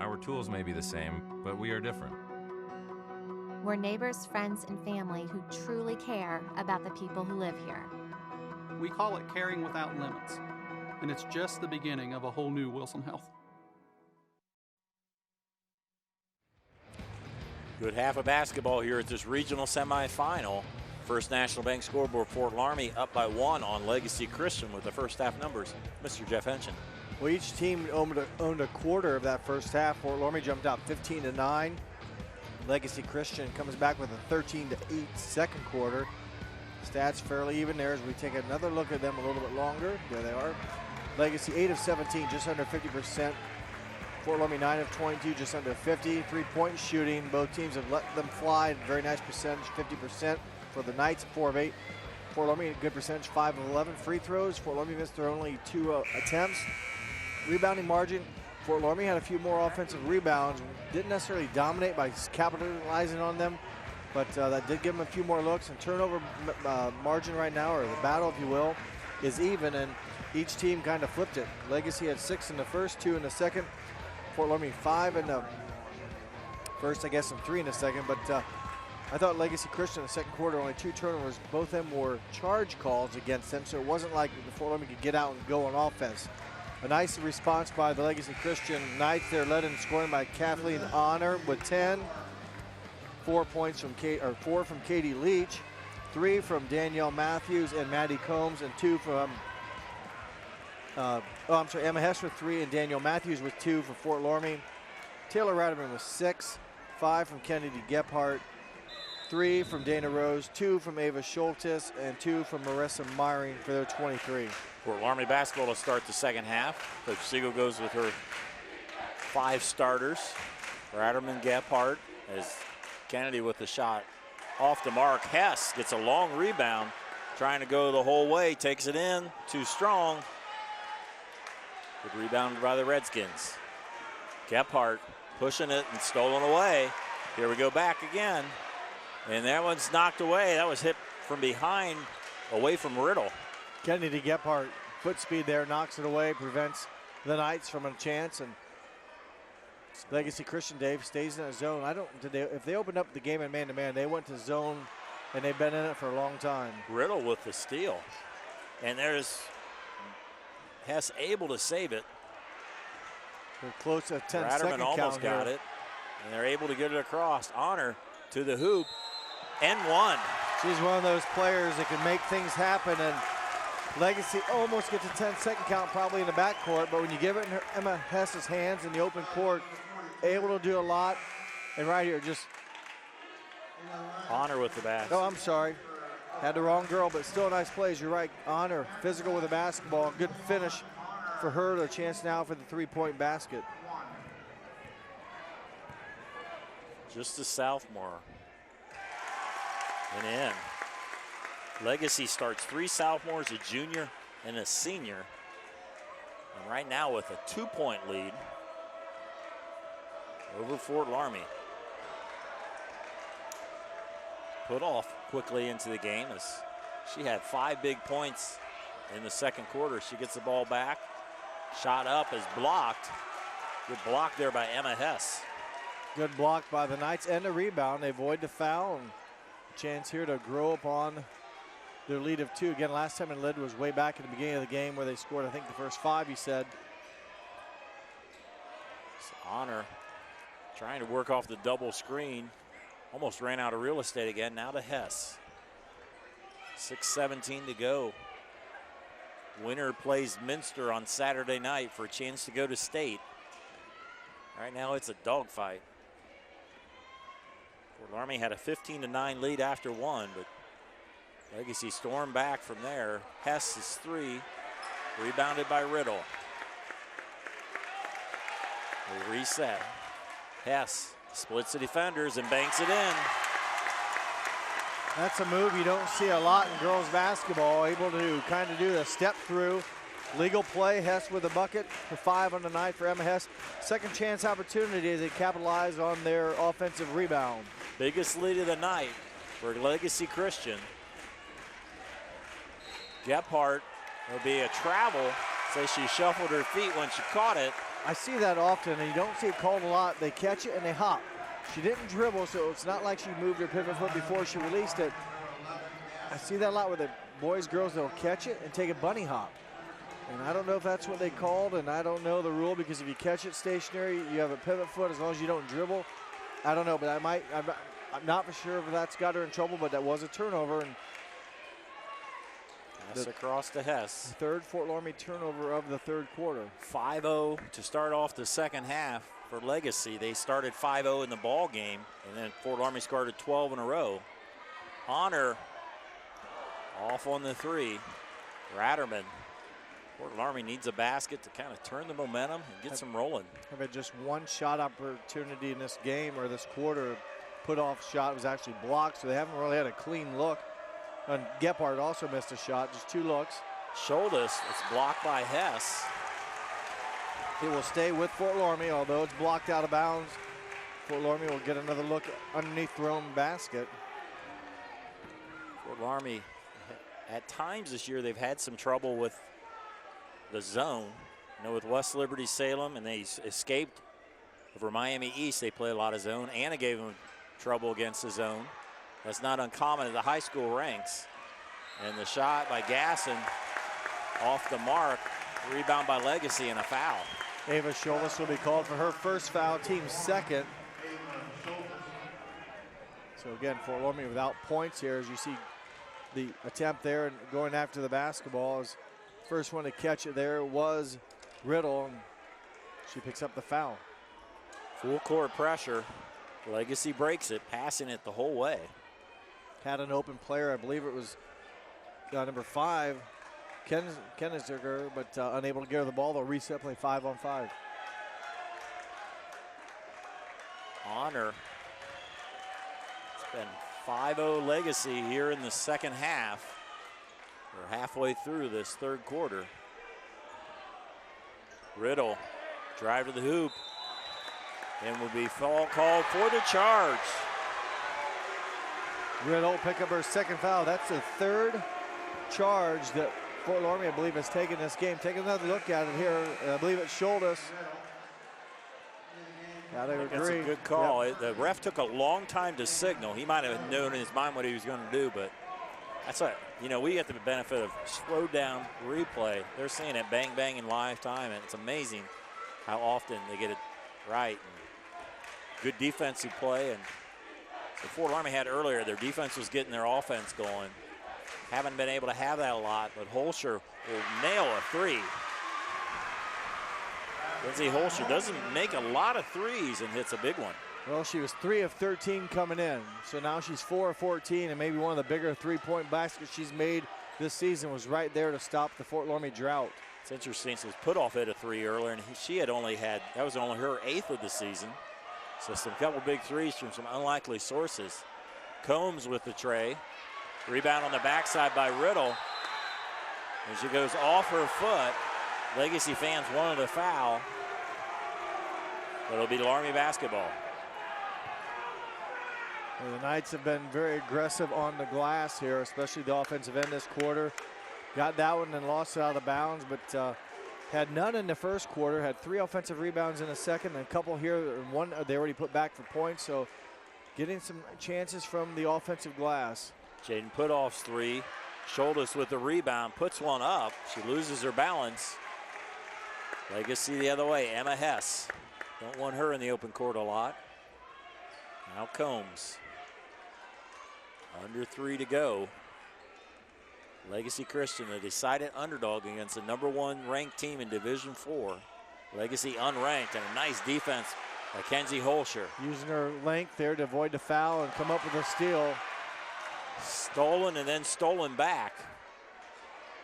Our tools may be the same, but we are different. We're neighbors, friends, and family who truly care about the people who live here. We call it caring without limits, and it's just the beginning of a whole new Wilson Health. Good half of basketball here at this regional semifinal. First National Bank scoreboard, Fort Loramie up by 1 on Legacy Christian with the first half numbers. Mr. Jeff Henshin. Well, each team owned a quarter of that first half. Fort Loramie jumped out 15-9. Legacy Christian comes back with a 13-8 second quarter. Stats fairly even there as we take another look at them a little bit longer. There they are. Legacy 8 of 17, just under 50%. Fort Loramie 9 of 22, just under 50. 3-point shooting. Both teams have let them fly. Very nice percentage, 50% for the Knights, 4 of 8. Fort Loramie, a good percentage, 5 of 11. Free throws, Fort Loramie missed their only 2 attempts. Rebounding margin, Fort Loramie had a few more offensive rebounds. Didn't necessarily dominate by capitalizing on them, but that did give them a few more looks. And turnover margin right now, or the battle, if you will, is even, and each team kind of flipped it. Legacy had 6 in the first, 2 in the second. Fort Loramie 5 in the first, I guess, and 3 in the second. But I thought Legacy Christian in the second quarter, only 2 turnovers. Both of them were charge calls against them, so it wasn't like the Fort Loramie could get out and go on offense. A nice response by the Legacy Christian Knights. They're led in scoring by Kathleen Honor with 10. 4 points from 4 from Katie Leach, 3 from Danielle Matthews and Maddie Combs, and 2 from Emma Hess with 3 and Danielle Matthews with 2 for Fort Loramie. Taylor Ratterman with 6, 5 from Kennedy Gephardt, 3 from Dana Rose, 2 from Ava Schultes, and 2 from Marissa Myring for their 23. Fort Loramie basketball to start the second half. Coach Siegel goes with her 5 starters. Ratterman, Gephardt, as Kennedy with the shot off the mark. Hess gets a long rebound, trying to go the whole way, takes it in, too strong. Good rebound by the Redskins. Gephardt pushing it and stolen away. Here we go back again. And that one's knocked away. That was hit from behind, away from Riddle. Kennedy Gephardt, foot speed there, knocks it away, prevents the Knights from a chance. And Legacy Christian, Dave, stays in a zone. If they opened up the game in man-to-man, they went to zone, and they've been in it for a long time. Riddle with the steal. And there's Hess able to save it. They're close to a 10-second count. Ratterman almost got it, and they're able to get it across. Honor to the hoop, and 1. She's one of those players that can make things happen, and Legacy almost gets a 10-second count probably in the backcourt, but when you give it in Emma Hess's hands in the open court, able to do a lot. And right here, just Honor with the basket. Oh, I'm sorry. Had the wrong girl, but still a nice plays. You're right. Honor, physical with the basketball. Good finish for her. A chance now for the three-point basket. Just a sophomore. And in. Legacy starts 3 sophomores, a junior and a senior. And right now with a 2-point lead over Fort Loramie. Put off quickly into the game as she had 5 big points in the second quarter. She gets the ball back. Shot up is blocked. Good block there by Emma Hess. Good block by the Knights and a rebound. They avoid the foul and a chance here to grow upon their lead of 2. Again, last time it led was way back at the beginning of the game where they scored, I think, the first 5, you said. So Honor trying to work off the double screen. Almost ran out of real estate again. Now to Hess. 6:17 to go. Winner plays Minster on Saturday night for a chance to go to state. Right now it's a dogfight. Fort Loramie had a 15-9 lead after 1, but Legacy stormed back from there. Hess's 3, rebounded by Riddle. They reset. Hess splits the defenders and banks it in. That's a move you don't see a lot in girls basketball. Able to kind of do the step through. Legal play. Hess with a bucket for 5 on the night for Emma Hess. Second chance opportunity as they capitalize on their offensive rebound. Biggest lead of the night for Legacy Christian. Gephardt will be a travel. Say she shuffled her feet when she caught it. I see that often, and you don't see it called a lot. They catch it and they hop. She didn't dribble, so it's not like she moved her pivot foot before she released it. I see that a lot with the boys, girls, they'll catch it and take a bunny hop. And I don't know if that's what they called, and I don't know the rule, because if you catch it stationary, you have a pivot foot as long as you don't dribble. I don't know, but I'm not for sure if that's got her in trouble, but that was a turnover. And pass across to Hess. Third Fort Loramie turnover of the third quarter. 5-0 to start off the second half for Legacy. They started 5-0 in the ball game, and then Fort Loramie scored 12 in a row. Honor off on the 3. Ratterman. Fort Loramie needs a basket to kind of turn the momentum and get some rolling. I've had just one shot opportunity in this game, or this quarter. Put off shot was actually blocked, so they haven't really had a clean look. And Gephardt also missed a shot, just 2 looks. Shouldas, it's blocked by Hess. It will stay with Fort Loramie, although it's blocked out of bounds. Fort Loramie will get another look underneath their own basket. Fort Loramie, at times this year, they've had some trouble with the zone. You know, with West Liberty Salem, and they escaped over Miami East. They play a lot of zone. Anna gave them trouble against the zone. That's not uncommon at the high school ranks. And the shot by Gasson off the mark. Rebound by Legacy and a foul. Ava Sholas will be called for her first foul, team's second. So again, Fort Loramie without points here, as you see the attempt there and going after the basketball. As first one to catch it there was Riddle, and she picks up the foul. Full court pressure. Legacy breaks it, passing it the whole way. Had an open player, I believe it was number 5, Kennisberger, but unable to get her the ball. They'll reset play 5-on-5. Honor. It's been 5-0 Legacy here in the second half. We're halfway through this third quarter. Riddle, drive to the hoop, and will be foul called for the charge. Riddle pick up her second foul. That's the third charge that Fort Loramie, I believe, has taken this game. Take another look at it here. I believe it's Shouldas. Gotta agree. That's a good call. Yep. The ref took a long time to signal. He might have known in his mind what he was going to do, but that's what, you know, we get the benefit of slow down replay. They're seeing it bang, bang in live time, and it's amazing how often they get it right. And good defensive play. And so Fort Loramie had earlier, their defense was getting their offense going. haven't been able to have that a lot, but Holscher will nail a three. Lindsay Holscher doesn't make a lot of threes and hits a big one. Well, she was 3 of 13 coming in, so now she's 4 of 14, and maybe one of the bigger three-point baskets she's made this season was right there to stop the Fort Loramie drought. It's interesting, since Putoff hit a three earlier, and she had only had, that was only her 8th of the season. So some couple big threes from some unlikely sources. Combs with the tray. Rebound on the backside by Riddle. And she goes off her foot. Legacy fans wanted a foul. But it'll be Loramie basketball. Well, the Knights have been very aggressive on the glass here, especially the offensive end this quarter. Got that one and lost it out of bounds, but had none in the first quarter. Had 3 offensive rebounds in the second, and a couple here, and one they already put back for points. So getting some chances from the offensive glass. Jaden Putoff's three. Schultes with the rebound, puts one up. She loses her balance. Legacy the other way, Emma Hess. Don't want her in the open court a lot. Now Combs. Under 3 to go. Legacy Christian, a decided underdog against the #1 ranked team in Division IV. Legacy unranked, and a nice defense by Kenzie Holscher. Using her length there to avoid the foul and come up with a steal. Stolen and then stolen back.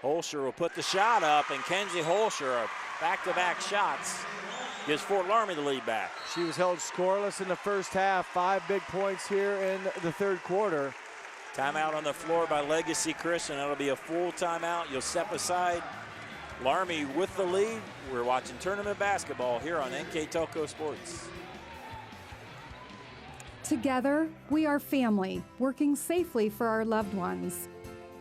Holscher will put the shot up, and Kenzie Holscher, back-to-back shots, gives Fort Loramie the lead back. She was held scoreless in the first half. 5 big points here in the third quarter. Timeout on the floor by Legacy Christian. That'll be a full timeout. You'll step aside. Loramie with the lead. We're watching tournament basketball here on NKTelco Sports. Together, we are family, working safely for our loved ones.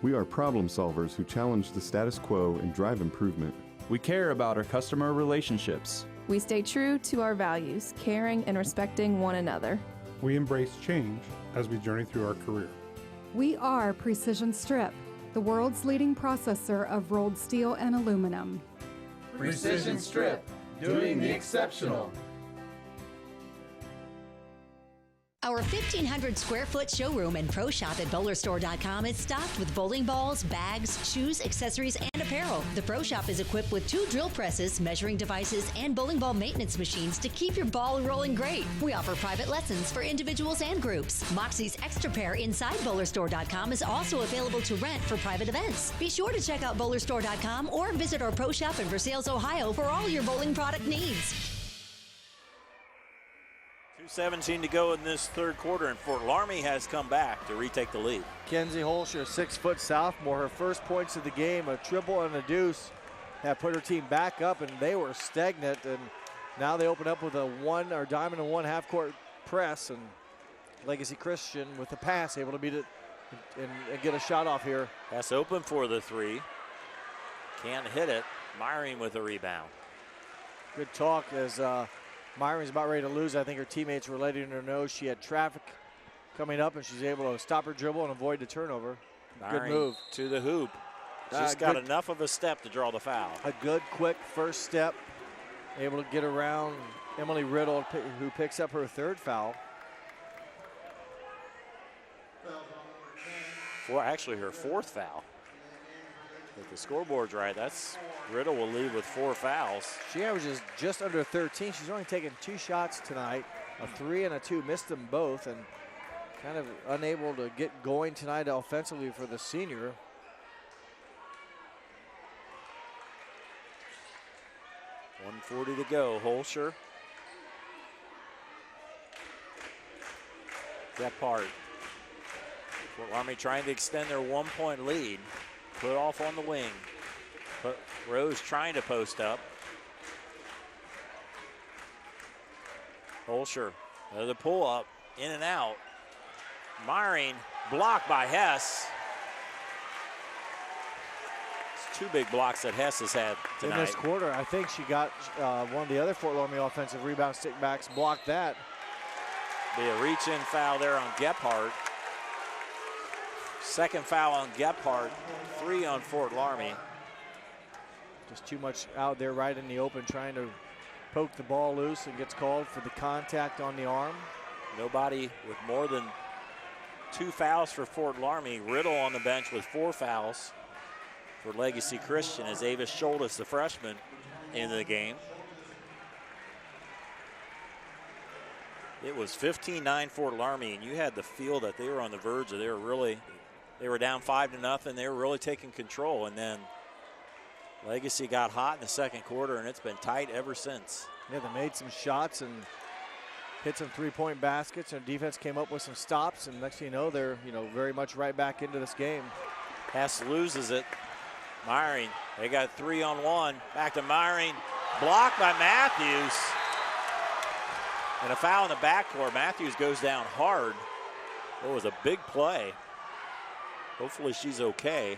We are problem solvers who challenge the status quo and drive improvement. We care about our customer relationships. We stay true to our values, caring and respecting one another. We embrace change as we journey through our career. We are Precision Strip, the world's leading processor of rolled steel and aluminum. Precision Strip, doing the exceptional. Our 1,500 square foot showroom and pro shop at bowlerstore.com is stocked with bowling balls, bags, shoes, accessories, and apparel. The pro shop is equipped with 2 drill presses, measuring devices, and bowling ball maintenance machines to keep your ball rolling great. We offer private lessons for individuals and groups. Moxie's Extra Pair inside bowlerstore.com is also available to rent for private events. Be sure to check out bowlerstore.com or visit our pro shop in Versailles, Ohio for all your bowling product needs. 2:17 to go in this third quarter, and Fort Loramie has come back to retake the lead. Kenzie Holscher, 6-foot sophomore, her first points of the game, a triple and a deuce, have put her team back up, and they were stagnant, and now they open up with a diamond and 1 half-court press, and Legacy Christian with the pass able to beat it and get a shot off here. Pass open for the three. Can't hit it. Myring with a rebound. Good talk as Myron's about ready to lose. I think her teammates were letting her know she had traffic coming up, and she's able to stop her dribble and avoid the turnover. Good move. To the hoop. She's got enough of a step to draw the foul. A good, quick first step. Able to get around Emily Riddle, who picks up her 3rd foul. Actually, her 4th foul. If the scoreboard's right, Riddle will lead with 4 fouls. She averages just under 13. She's only taken 2 shots tonight, a 3 and a 2, missed them both, and kind of unable to get going tonight offensively for the senior. .140 to go. Holscher. Gephardt. Fort Loramie trying to extend their 1-point lead. Put off on the wing. Rose trying to post up. Holscher, the pull up, in and out. Myring, blocked by Hess. It's 2 big blocks that Hess has had tonight. In this quarter, I think she got one of the other Fort Loramie offensive rebound stickbacks, blocked that. Be a reach-in foul there on Gephardt. 2nd foul on Gephardt, 3 on Fort Loramie. Just too much out there right in the open, trying to poke the ball loose, and gets called for the contact on the arm. Nobody with more than 2 fouls for Fort Loramie. Riddle on the bench with 4 fouls for Legacy Christian as Avis Schultes, the freshman, into the game. It was 15-9 Fort Loramie, and you had the feel that they were on the verge of they were down 5-0. They were really taking control, and then Legacy got hot in the second quarter, and it's been tight ever since. Yeah, they made some shots and hit some three-point baskets, and defense came up with some stops, and next thing you know, they're very much right back into this game. Hess loses it. Myring, they got 3-on-1. Back to Myring, blocked by Matthews. And a foul in the backcourt. Matthews goes down hard. It was a big play. Hopefully she's okay.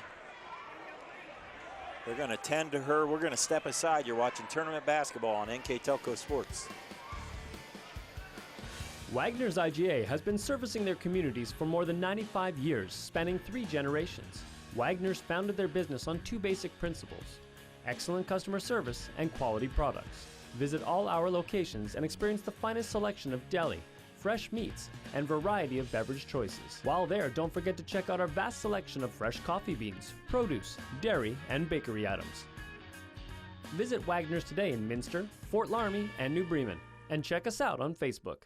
They're going to tend to her. We're going to step aside. You're watching tournament basketball on NKTelco Sports. Wagner's IGA has been servicing their communities for more than 95 years, spanning 3 generations. Wagner's founded their business on 2 basic principles: excellent customer service and quality products. Visit all our locations and experience the finest selection of deli, fresh meats, and variety of beverage choices. While there, don't forget to check out our vast selection of fresh coffee beans, produce, dairy, and bakery items. Visit Wagner's today in Minster, Fort Loramie, and New Bremen, and check us out on Facebook.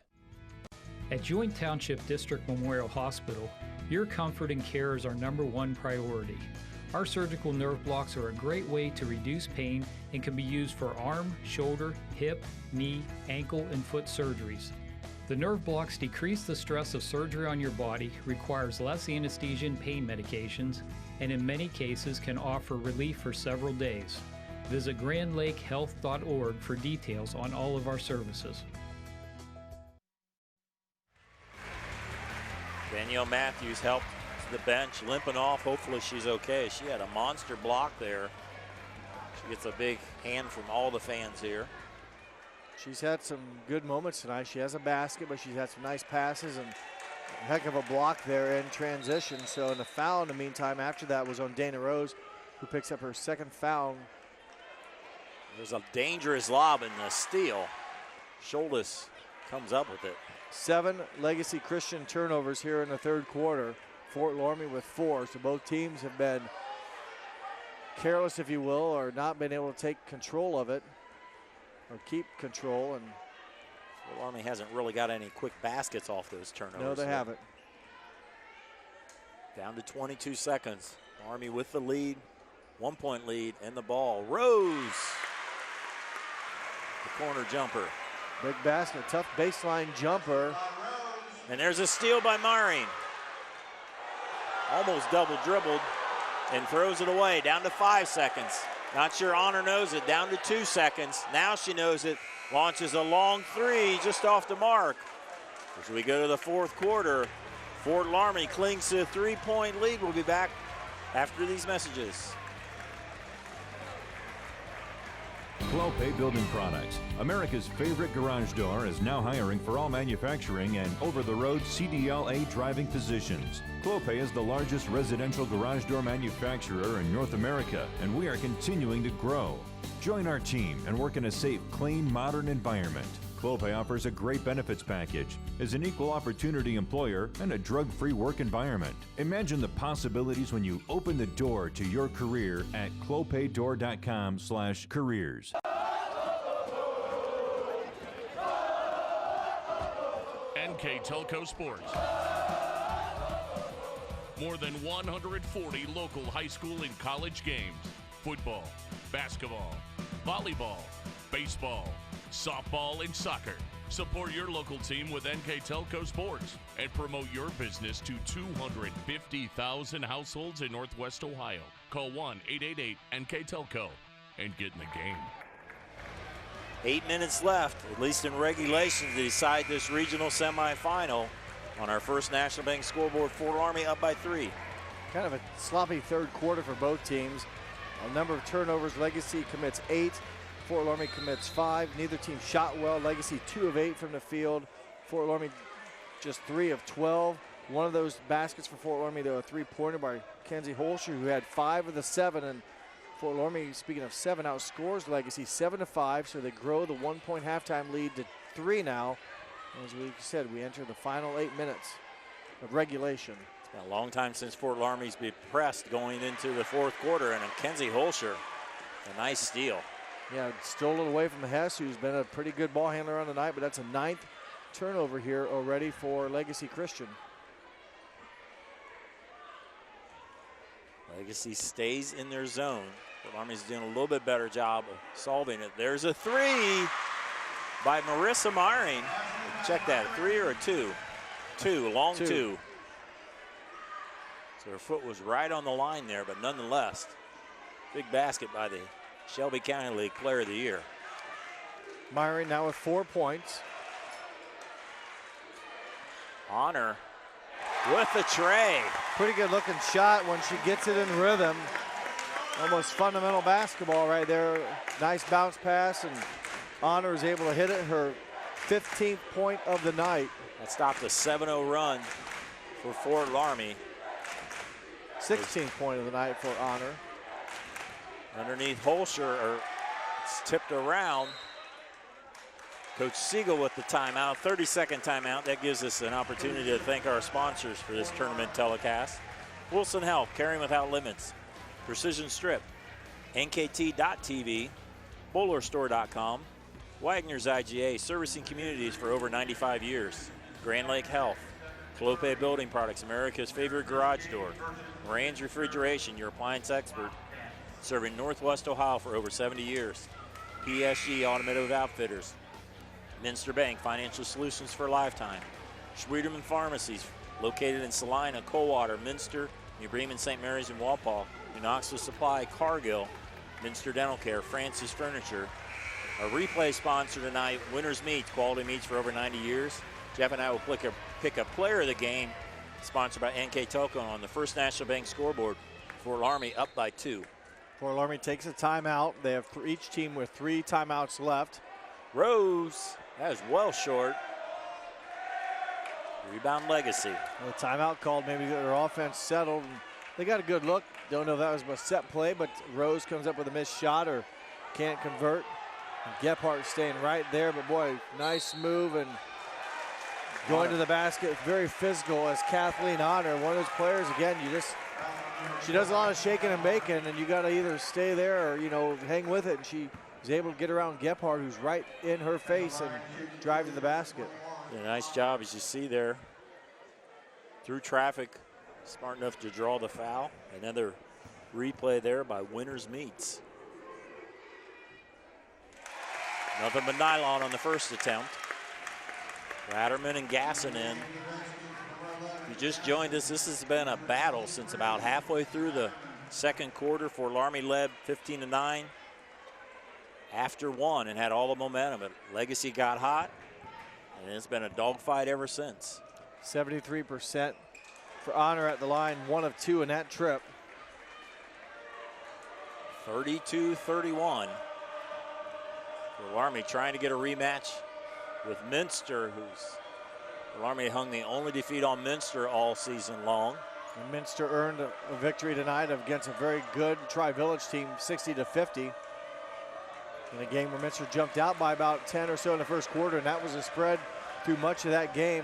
At Joint Township District Memorial Hospital, your comfort and care is our #1 priority. Our surgical nerve blocks are a great way to reduce pain and can be used for arm, shoulder, hip, knee, ankle, and foot surgeries. The nerve blocks decrease the stress of surgery on your body, requires less anesthesia and pain medications, and in many cases can offer relief for several days. Visit grandlakehealth.org for details on all of our services. Danielle Matthews helped the bench, limping off. Hopefully she's okay. She had a monster block there. She gets a big hand from all the fans here. She's had some good moments tonight. She has a basket, but she's had some nice passes and a heck of a block there in transition. So, and the foul in the meantime after that was on Dana Rose, who picks up her 2nd foul. There's a dangerous lob in the steal. Schultes comes up with it. 7 Legacy Christian turnovers here in the 3rd quarter. Fort Loramie with 4. So both teams have been careless, if you will, or not been able to take control of it or keep control. And Fort Loramie hasn't really got any quick baskets off those turnovers. No, they haven't. Down to 22 seconds. Army with the lead, 1-point lead, and the ball. Rose, the corner jumper. Big basket, tough baseline jumper. And there's a steal by Myring. Almost double dribbled and throws it away, down to 5 seconds. Not sure Honor knows it, down to 2 seconds. Now she knows it, launches a long 3 just off the mark. As we go to the 4th quarter, Fort Loramie clings to a 3-point lead. We'll be back after these messages. Clopay Building Products, America's favorite garage door, is now hiring for all manufacturing and over-the-road CDLA driving positions. Clopay is the largest residential garage door manufacturer in North America, and we are continuing to grow. Join our team and work in a safe, clean, modern environment. Clopay offers a great benefits package, is an equal opportunity employer, and a drug-free work environment. Imagine the possibilities when you open the door to your career at clopaydoor.com/careers. NKTelco Sports. More than 140 local high school and college games. Football, basketball, volleyball, baseball, softball, and soccer. Support your local team with NKTelco Sports and promote your business to 250,000 households in Northwest Ohio. Call 1-888-NKTelco and get in the game. 8 minutes left, at least in regulation, to decide this regional semifinal. On our first National Bank scoreboard, Fort Loramie up by 3. Kind of a sloppy 3rd quarter for both teams. A number of turnovers. Legacy commits 8. Fort Loramie commits 5. Neither team shot well. Legacy 2 of 8 from the field. Fort Loramie just 3 of 12. One of those baskets for Fort Loramie, though, a 3-pointer by Kenzie Holscher, who had 5 of the 7. And Fort Loramie, speaking of 7, outscores Legacy 7-5. So they grow the 1-point halftime lead to 3 now. As we said, we enter the final 8 minutes. of regulation. It's been a long time since Fort Loramie's been pressed going into the fourth quarter, and Kenzie Holscher, a nice steal. Yeah, stole it away from Hess, who's been a pretty good ball handler on the night, but that's a 9th turnover here already for Legacy Christian. Legacy stays in their zone. Fort Loramie's doing a little bit better job of solving it. There's a 3 by Marissa Myring. Check that, a 3 or a 2? 2, long 2. So her foot was right on the line there, but nonetheless, big basket by the Shelby County League Player of the Year. Myring now with 4 points. Honor with the tray. Pretty good looking shot when she gets it in rhythm. Almost fundamental basketball right there. Nice bounce pass, and Honor is able to hit it, her 15th point of the night. That stopped a 7-0 run for Fort Loramie. 16th point of the night for Honor. Underneath Holscher, it's tipped around. Coach Siegel with the timeout, 30-second timeout. That gives us an opportunity to thank our sponsors for this tournament telecast. Wilson Health, Caring Without Limits, Precision Strip, NKT.TV, BowlerStore.com, Wagner's IGA, servicing communities for over 95 years, Grand Lake Health, Clope Building Products, America's favorite garage door, Moran's Refrigeration, your appliance expert, serving Northwest Ohio for over 70 years, PSG Automotive Outfitters, Minster Bank, financial solutions for a lifetime, Schwederman Pharmacies, located in Salina, Coldwater, Minster, New Bremen, St. Mary's, and Walpole, New Knoxville Supply, Cargill, Minster Dental Care, Francis Furniture. Our replay sponsor tonight, Winners Meats, quality meats for over 90 years. Jeff and I will pick a player of the game, sponsored by NKTelco on the First National Bank scoreboard. Fort Loramie up by 2. Fort Loramie takes a timeout. They have each team with 3 timeouts left. Rose, that is well short. Rebound Legacy. A timeout called, maybe their offense settled. They got a good look. Don't know if that was a set play, but Rose comes up with a missed shot or can't convert. And Gephardt staying right there, but boy, nice move and going to the basket. Very physical as Kathleen Honor, one of those players, again, she does a lot of shaking and baking, and you got to either stay there or, hang with it. And she is able to get around Gephardt, who's right in her face, and drive to the basket. Yeah, nice job, as you see there. Through traffic, smart enough to draw the foul. Another replay there by Winners Meats. Nothing but nylon on the first attempt. Ratterman and Gasson in. If you just joined us, this has been a battle since about halfway through the second quarter. Fort Loramie led 15-9 after 1 and had all the momentum. But Legacy got hot, and it's been a dogfight ever since. 73% for Honor at the line, 1 of 2 in that trip. 32-31. Fort Loramie trying to get a rematch with Minster, Fort Loramie hung the only defeat on Minster all season long. And Minster earned a victory tonight against a very good Tri-Village team, 60-50. In a game where Minster jumped out by about 10 or so in the first quarter, and that was a spread through much of that game.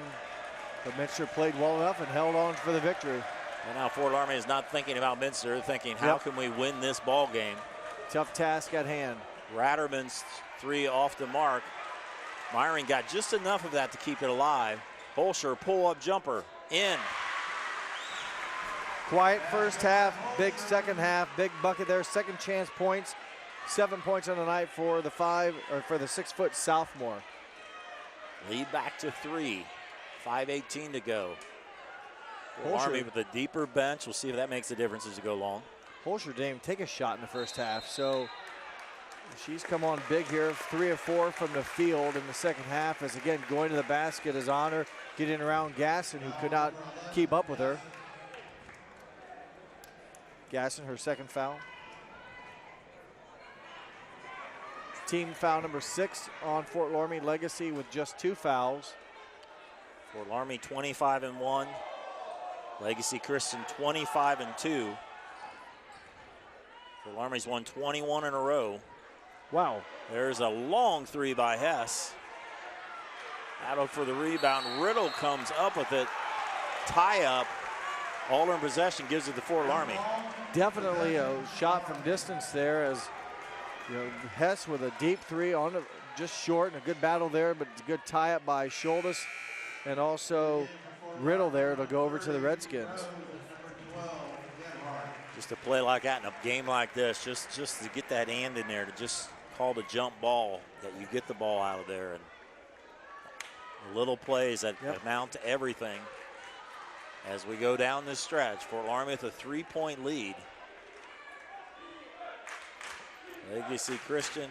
But Minster played well enough and held on for the victory. And now Fort Loramie is not thinking about Minster, they're thinking, how can we win this ball game? Tough task at hand. Ratterman's 3 off the mark. Myring got just enough of that to keep it alive. Holscher pull-up jumper in. Quiet first half, big second half, big bucket there, second chance points. 7 points on the night for the 6-foot sophomore. Lead back to 3. 5:18 to go. Loramie with a deeper bench. We'll see if that makes a difference as we go along. Holscher didn't even take a shot in the first half, so she's come on big here. 3 of 4 from the field in the second half, as again going to the basket as Honor getting around Gasson, who could not keep up with her. Gasson, her second foul. Team foul number 6 on Fort Loramie. Legacy with just 2 fouls. Fort Loramie 25-1. Legacy Christian 25-2. Fort Loramie's won 21 in a row. Wow. There's a long 3 by Hess. Battle for the rebound. Riddle comes up with it. tie-up, alternate possession gives it to Fort Loramie. Definitely a shot from distance there, as Hess with a deep three on the, just short, and a good battle there, but a good tie-up by Schultes, and also Riddle there. It'll go over to the Redskins. Just a play like that in a game like this, just to get that and in there, to just call the jump ball, that you get the ball out of there. And little plays that amount to everything as we go down this stretch. Fort Loramie with a 3-point lead. Legacy Christian.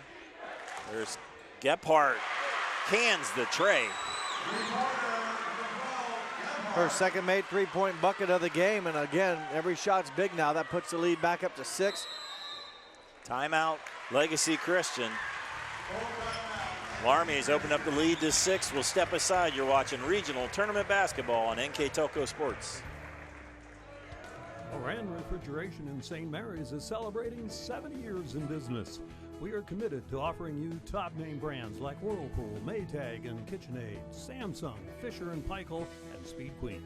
There's Gephardt, cans the tray. Her second made three-point bucket of the game, and again, every shot's big now. That puts the lead back up to 6. Timeout, Legacy Christian. Loramie has opened up the lead to 6. We'll step aside. You're watching regional tournament basketball on NKTelco Sports. Oran Refrigeration in St. Mary's is celebrating 70 years in business. We are committed to offering you top name brands like Whirlpool, Maytag, and KitchenAid, Samsung, Fisher & Paykel, and Speed Queen.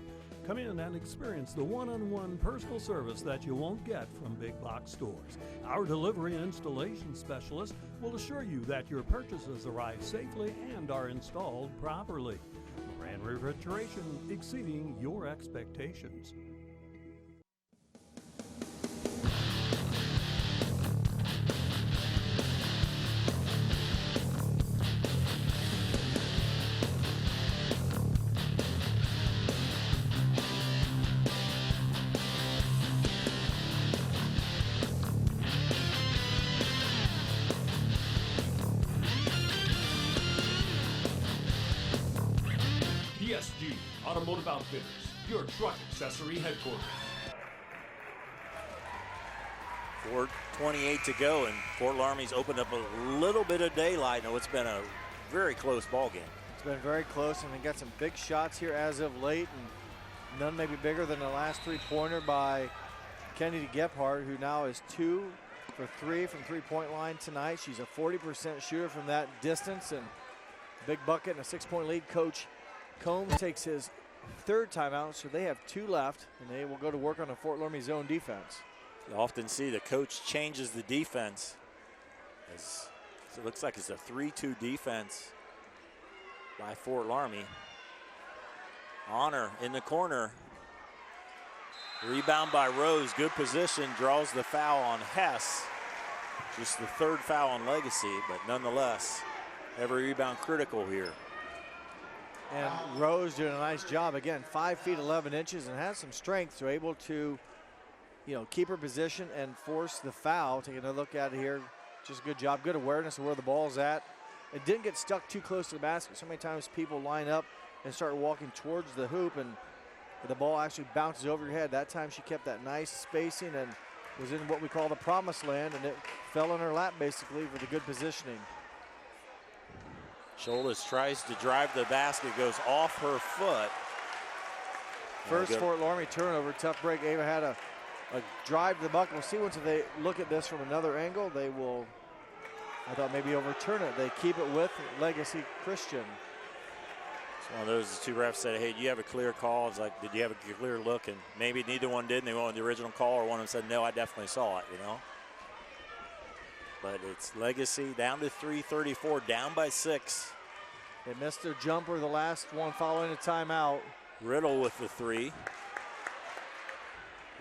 Come in and experience the one-on-one personal service that you won't get from big box stores. Our delivery and installation specialist will assure you that your purchases arrive safely and are installed properly. Oran Refrigeration, exceeding your expectations. PSG Automotive Outfitters, your truck accessory headquarters. 4:28 to go, and Fort Loramie's opened up a little bit of daylight. No, it's been a very close ball game. It's been very close, and they got some big shots here as of late, and none maybe bigger than the last three-pointer by Kennedy Gephardt, who now is 2 for 3 from three-point line tonight. She's a 40% shooter from that distance, and big bucket and a 6-point lead. Coach Combs takes his 3rd timeout, so they have 2 left, and they will go to work on a Fort Loramie zone defense. You often see the coach changes the defense. It looks like it's a 3-2 defense by Fort Loramie. Honor in the corner. Rebound by Rose, good position, draws the foul on Hess. Just the 3rd foul on Legacy, but nonetheless, every rebound critical here. And Rose doing a nice job. Again, 5 feet 11 inches and has some strength, so able to, keep her position and force the foul. Taking a look at it here, just a good job, good awareness of where the ball's at. It didn't get stuck too close to the basket. So many times people line up and start walking towards the hoop, and the ball actually bounces over your head. That time she kept that nice spacing and was in what we call the promised land, and it fell in her lap basically with a good positioning. Schultes tries to drive the basket, goes off her foot. First Fort Loramie turnover, tough break. Ava had a drive to the bucket. We'll see once they look at this from another angle. They will, I thought, maybe overturn it. They keep it with Legacy Christian. It's one of those, the 2 refs said, hey, do you have a clear call? It's like, did you have a clear look? And maybe neither one did, and they went with the original call, or one of them said, no, I definitely saw it, But it's Legacy down to 3:34, down by 6. They missed their jumper, the last one following a timeout. Riddle with the 3.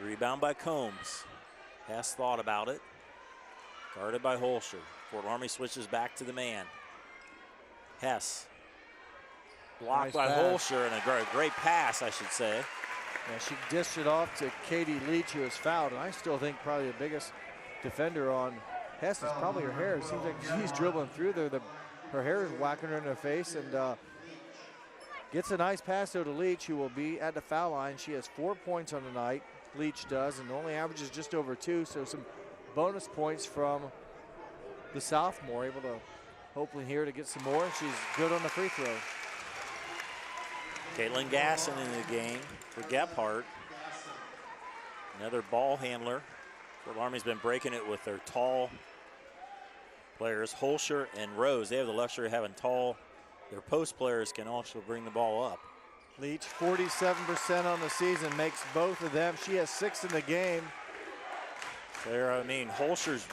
Rebound by Combs. Hess thought about it. Guarded by Holscher. Fort Loramie switches back to the man. Hess. Blocked by Holscher, and a great pass, I should say. Yeah, she dished it off to Katie Leach, who was fouled, and I still think probably the biggest defender on Hess is probably her hair. It seems like she's dribbling through there. Her hair is whacking her in the face, and gets a nice pass though to Leach, who will be at the foul line. She has 4 points on the night, Leach does, and only averages just over 2, so some bonus points from the sophomore, able to hopefully here to get some more. She's good on the free throw. Caitlin Gasson in the game for Gephardt. Another ball handler. Fort Loramie's been breaking it with their tall players, Holscher and Rose. They have the luxury of having tall. Their post players can also bring the ball up. Leach, 47% on the season, makes both of them. She has 6 in the game. There, I mean, Holscher's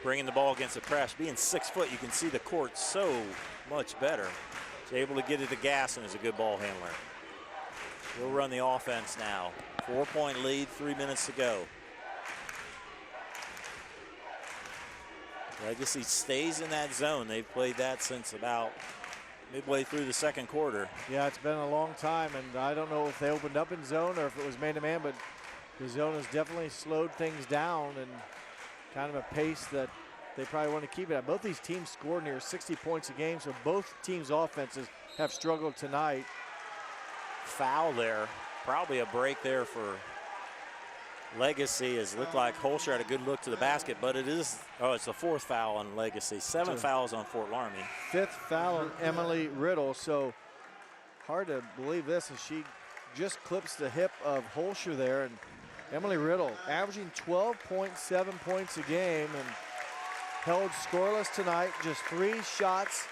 bringing the ball against the press. Being 6 foot, you can see the court so much better. She's able to get it to gas and is a good ball handler. We'll run the offense now. 4-point lead, 3 minutes to go. Legacy stays in that zone. They've played that since about midway through the second quarter. Yeah, it's been a long time, and I don't know if they opened up in zone or if it was man-to-man, but the zone has definitely slowed things down and kind of a pace that they probably want to keep it at. Both these teams scored near 60 points a game, so both teams' offenses have struggled tonight. Foul there. Probably a break there for Legacy. It looked like Holscher had a good look to the basket, but it is, it's the 4th foul on Legacy. 7 fouls on Fort Loramie. 5th foul on Emily Riddle, so hard to believe this as she just clips the hip of Holscher there. And Emily Riddle averaging 12.7 points a game and held scoreless tonight, just 3 shots,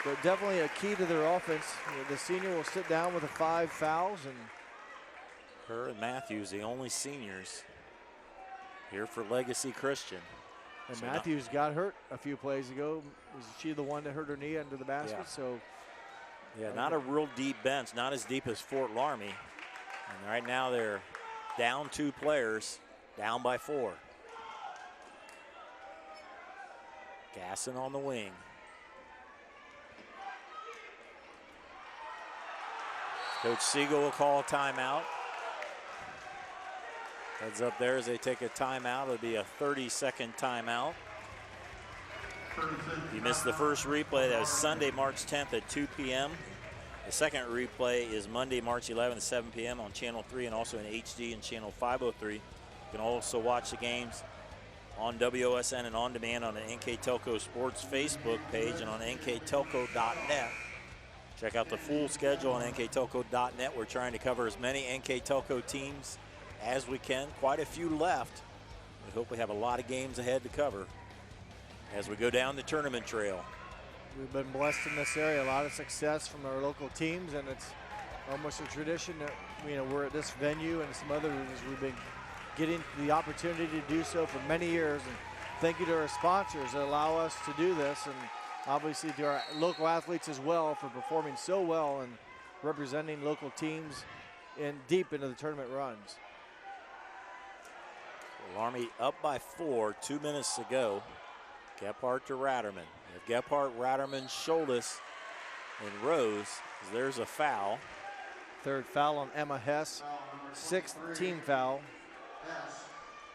but definitely a key to their offense. The senior will sit down with the 5 fouls, and her and Matthews, the only seniors here for Legacy Christian. And so Matthews got hurt a few plays ago. Was she the one that hurt her knee under the basket? Yeah. So, yeah, not a real deep bench, not as deep as Fort Loramie. And right now they're down 2 players, down by 4. Gasson on the wing. Coach Siegel will call a timeout. Heads up there as they take a timeout. It'll be a 30-second timeout. If you missed the first replay, that was Sunday, March 10th at 2 p.m. The second replay is Monday, March 11th at 7 p.m. on Channel 3 and also in HD and Channel 503. You can also watch the games on WOSN and on demand on the NKTelco Sports Facebook page and on NKTelco.net. Check out the full schedule on NKTelco.net. We're trying to cover as many NKTelco teams as we can. Quite a few left. We hope we have a lot of games ahead to cover as we go down the tournament trail. We've been blessed in this area, a lot of success from our local teams, and it's almost a tradition that we're at this venue and some others. We've been getting the opportunity to do so for many years, and thank you to our sponsors that allow us to do this, and obviously to our local athletes as well for performing so well and representing local teams in deep into the tournament runs. Loramie up by 4, 2 minutes to go. Gephardt to Ratterman. Gephardt, Ratterman, Scholtes, and Rose. There's a foul. 3rd foul on Emma Hess. 6th team foul.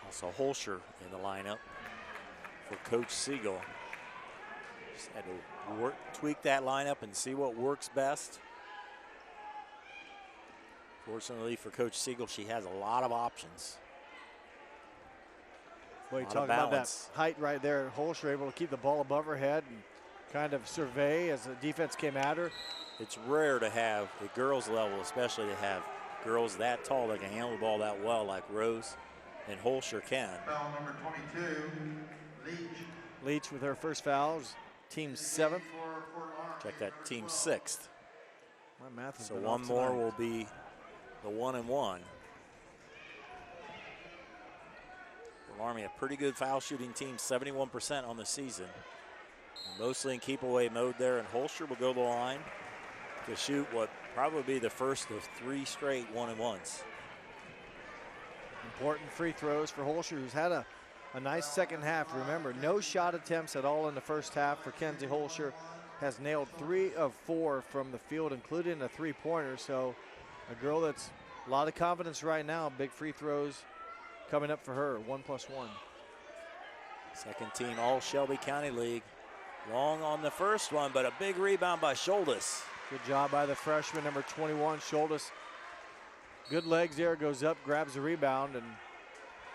Also Holscher in the lineup for Coach Siegel. Just had to tweak that lineup and see what works best. Fortunately for Coach Siegel, she has a lot of options. Boy, you talk about that height right there. Holscher able to keep the ball above her head and kind of survey as the defense came at her. It's rare to have, at girls level especially, to have girls that tall that can handle the ball that well like Rose and Holscher can. Foul number 22, Leach. Leach with her first fouls, team 7th. Check that, team 6th. My math is so one more will be the 1-and-1. Loramie, a pretty good foul shooting team, 71% on the season. Mostly in keep away mode there, and Holscher will go to the line to shoot what probably be the first of 3 straight 1-and-1s. Important free throws for Holscher, who's had a nice second half. Remember, no shot attempts at all in the first half for Kenzie Holscher. Has nailed 3 of 4 from the field, including a 3-pointer. So a girl that's a lot of confidence right now. Big free throws coming up for her, 1+1. Second team all Shelby County League. Long on the first one, but a big rebound by Scholtes. Good job by the freshman, number 21, Scholtes. Good legs there, goes up, grabs the rebound, and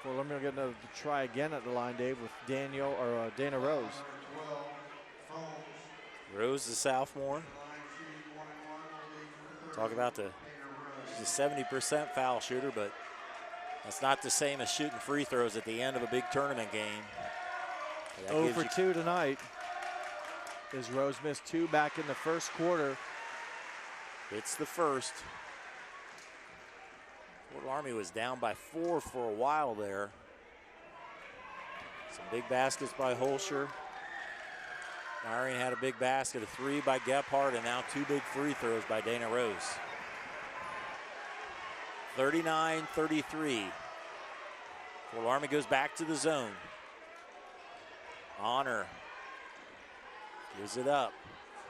Fort Loramie will get another try again at the line, Dave, with Dana Rose. Rose, the sophomore. Talk about she's a 70% foul shooter, but that's not the same as shooting free throws at the end of a big tournament game. 0 for 2 tonight. As Rose missed 2 back in the first quarter. It's the first. Fort Loramie was down by 4 for a while there. Some big baskets by Holscher. Marion had a big basket, a 3 by Gephardt, and now 2 big free throws by Dana Rose. 39-33. Fort Loramie goes back to the zone. Honor gives it up.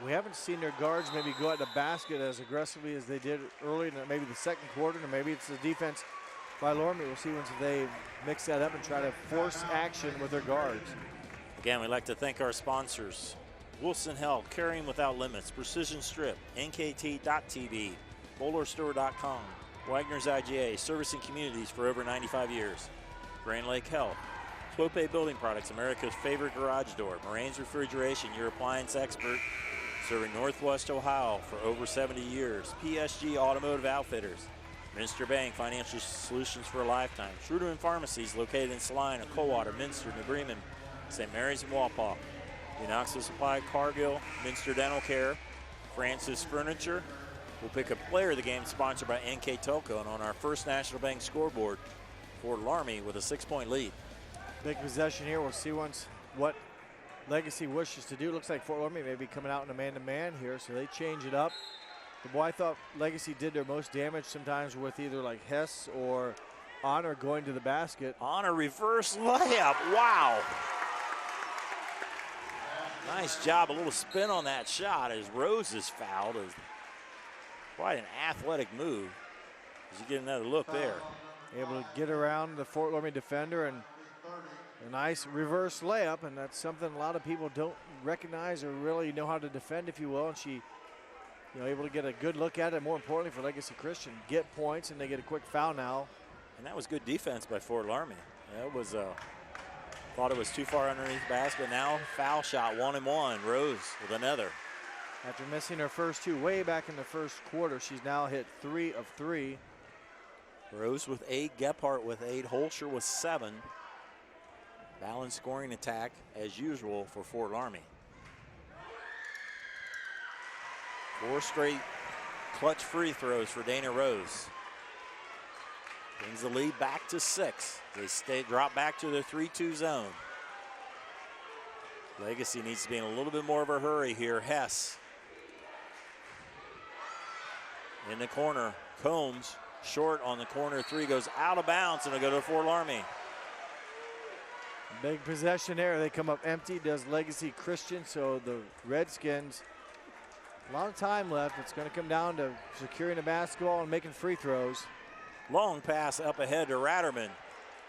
We haven't seen their guards maybe go at the basket as aggressively as they did early in maybe the second quarter, or maybe it's the defense by Loramie. We'll see once they mix that up and try to force action with their guards. Again, we'd like to thank our sponsors. Wilson Health, Carrying Without Limits, Precision Strip, NKT.TV, BowlerStore.com, Wagner's IGA, servicing communities for over 95 years. Grand Lake Health, Clope Building Products, America's favorite garage door, Moran's Refrigeration, your appliance expert, serving Northwest Ohio for over 70 years. PSG Automotive Outfitters, Minster Bank, financial solutions for a lifetime. Schruderman Pharmacies, located in Salina, Coldwater, Minster, New Bremen, St. Mary's, and Wapak. Knoxville Supply, Cargill, Minster Dental Care, Francis Furniture. We'll pick a player of the game sponsored by NKTelco, and on our First National Bank scoreboard, Fort Loramie with a 6-point lead. Big possession here. We'll see once what Legacy wishes to do. Looks like Fort Loramie may be coming out in a man-to-man here, so they change it up. But boy, I thought Legacy did their most damage sometimes with either like Hess or Honor going to the basket. Honor reverse layup, wow. Nice job, a little spin on that shot as Rose is fouled. Quite an athletic move as you get another look there. Able to get around the Fort Loramie defender, and a nice reverse layup, and that's something a lot of people don't recognize or really know how to defend, if you will. And she, able to get a good look at it. More importantly for Legacy Christian, get points, and they get a quick foul now. And that was good defense by Fort Loramie. That was thought it was too far underneath the basket. Now foul shot, 1-and-1. Rose with another. After missing her first 2 way back in the first quarter, she's now hit 3 of 3. Rose with 8, Gephardt with 8, Holscher with 7. Balanced scoring attack as usual for Fort Loramie. 4 straight clutch free throws for Dana Rose. Brings the lead back to 6. They drop back to their 3-2 zone. Legacy needs to be in a little bit more of a hurry here. Hess in the corner. Combs short on the corner 3, goes out of bounds, and it'll go to Fort Loramie. Big possession there. They come up empty, does Legacy Christian, so the Redskins, a lot of time left. It's going to come down to securing the basketball and making free throws. Long pass up ahead to Ratterman.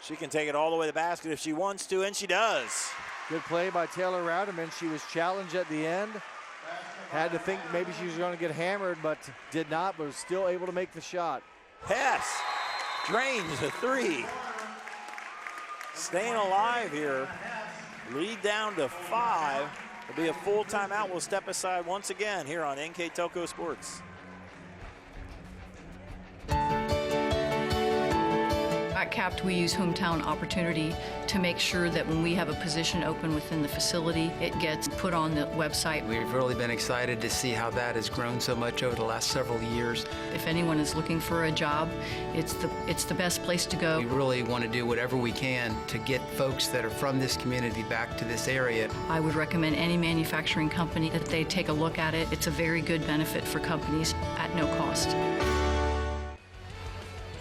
She can take it all the way to the basket if she wants to, and she does. Good play by Taylor Ratterman. She was challenged at the end. Had to think maybe she was going to get hammered, but did not, but was still able to make the shot. Hess drains the 3. Staying alive here. Lead down to 5. It'll be a full timeout. We'll step aside once again here on NKTelco Sports. At CAPT, we use hometown opportunity to make sure that when we have a position open within the facility, it gets put on the website. We've really been excited to see how that has grown so much over the last several years. If anyone is looking for a job, it's the best place to go. We really want to do whatever we can to get folks that are from this community back to this area. I would recommend any manufacturing company that they take a look at it. It's a very good benefit for companies at no cost.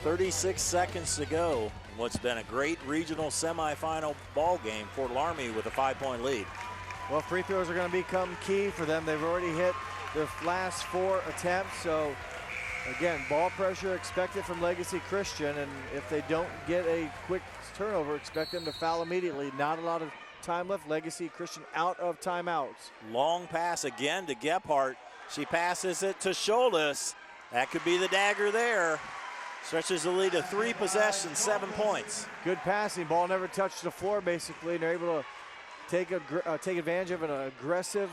36 seconds to go. What's been a great regional semifinal ball game. Fort Loramie with a 5-point lead. Well, free throws are going to become key for them. They've already hit their last 4 attempts. So, again, ball pressure expected from Legacy Christian. And if they don't get a quick turnover, expect them to foul immediately. Not a lot of time left. Legacy Christian out of timeouts. Long pass again to Gephardt. She passes it to Scholdes. That could be the dagger there. Stretches the lead to 3 possessions, 7 points. Good passing. Ball never touched the floor, basically. And they're able to take advantage of an aggressive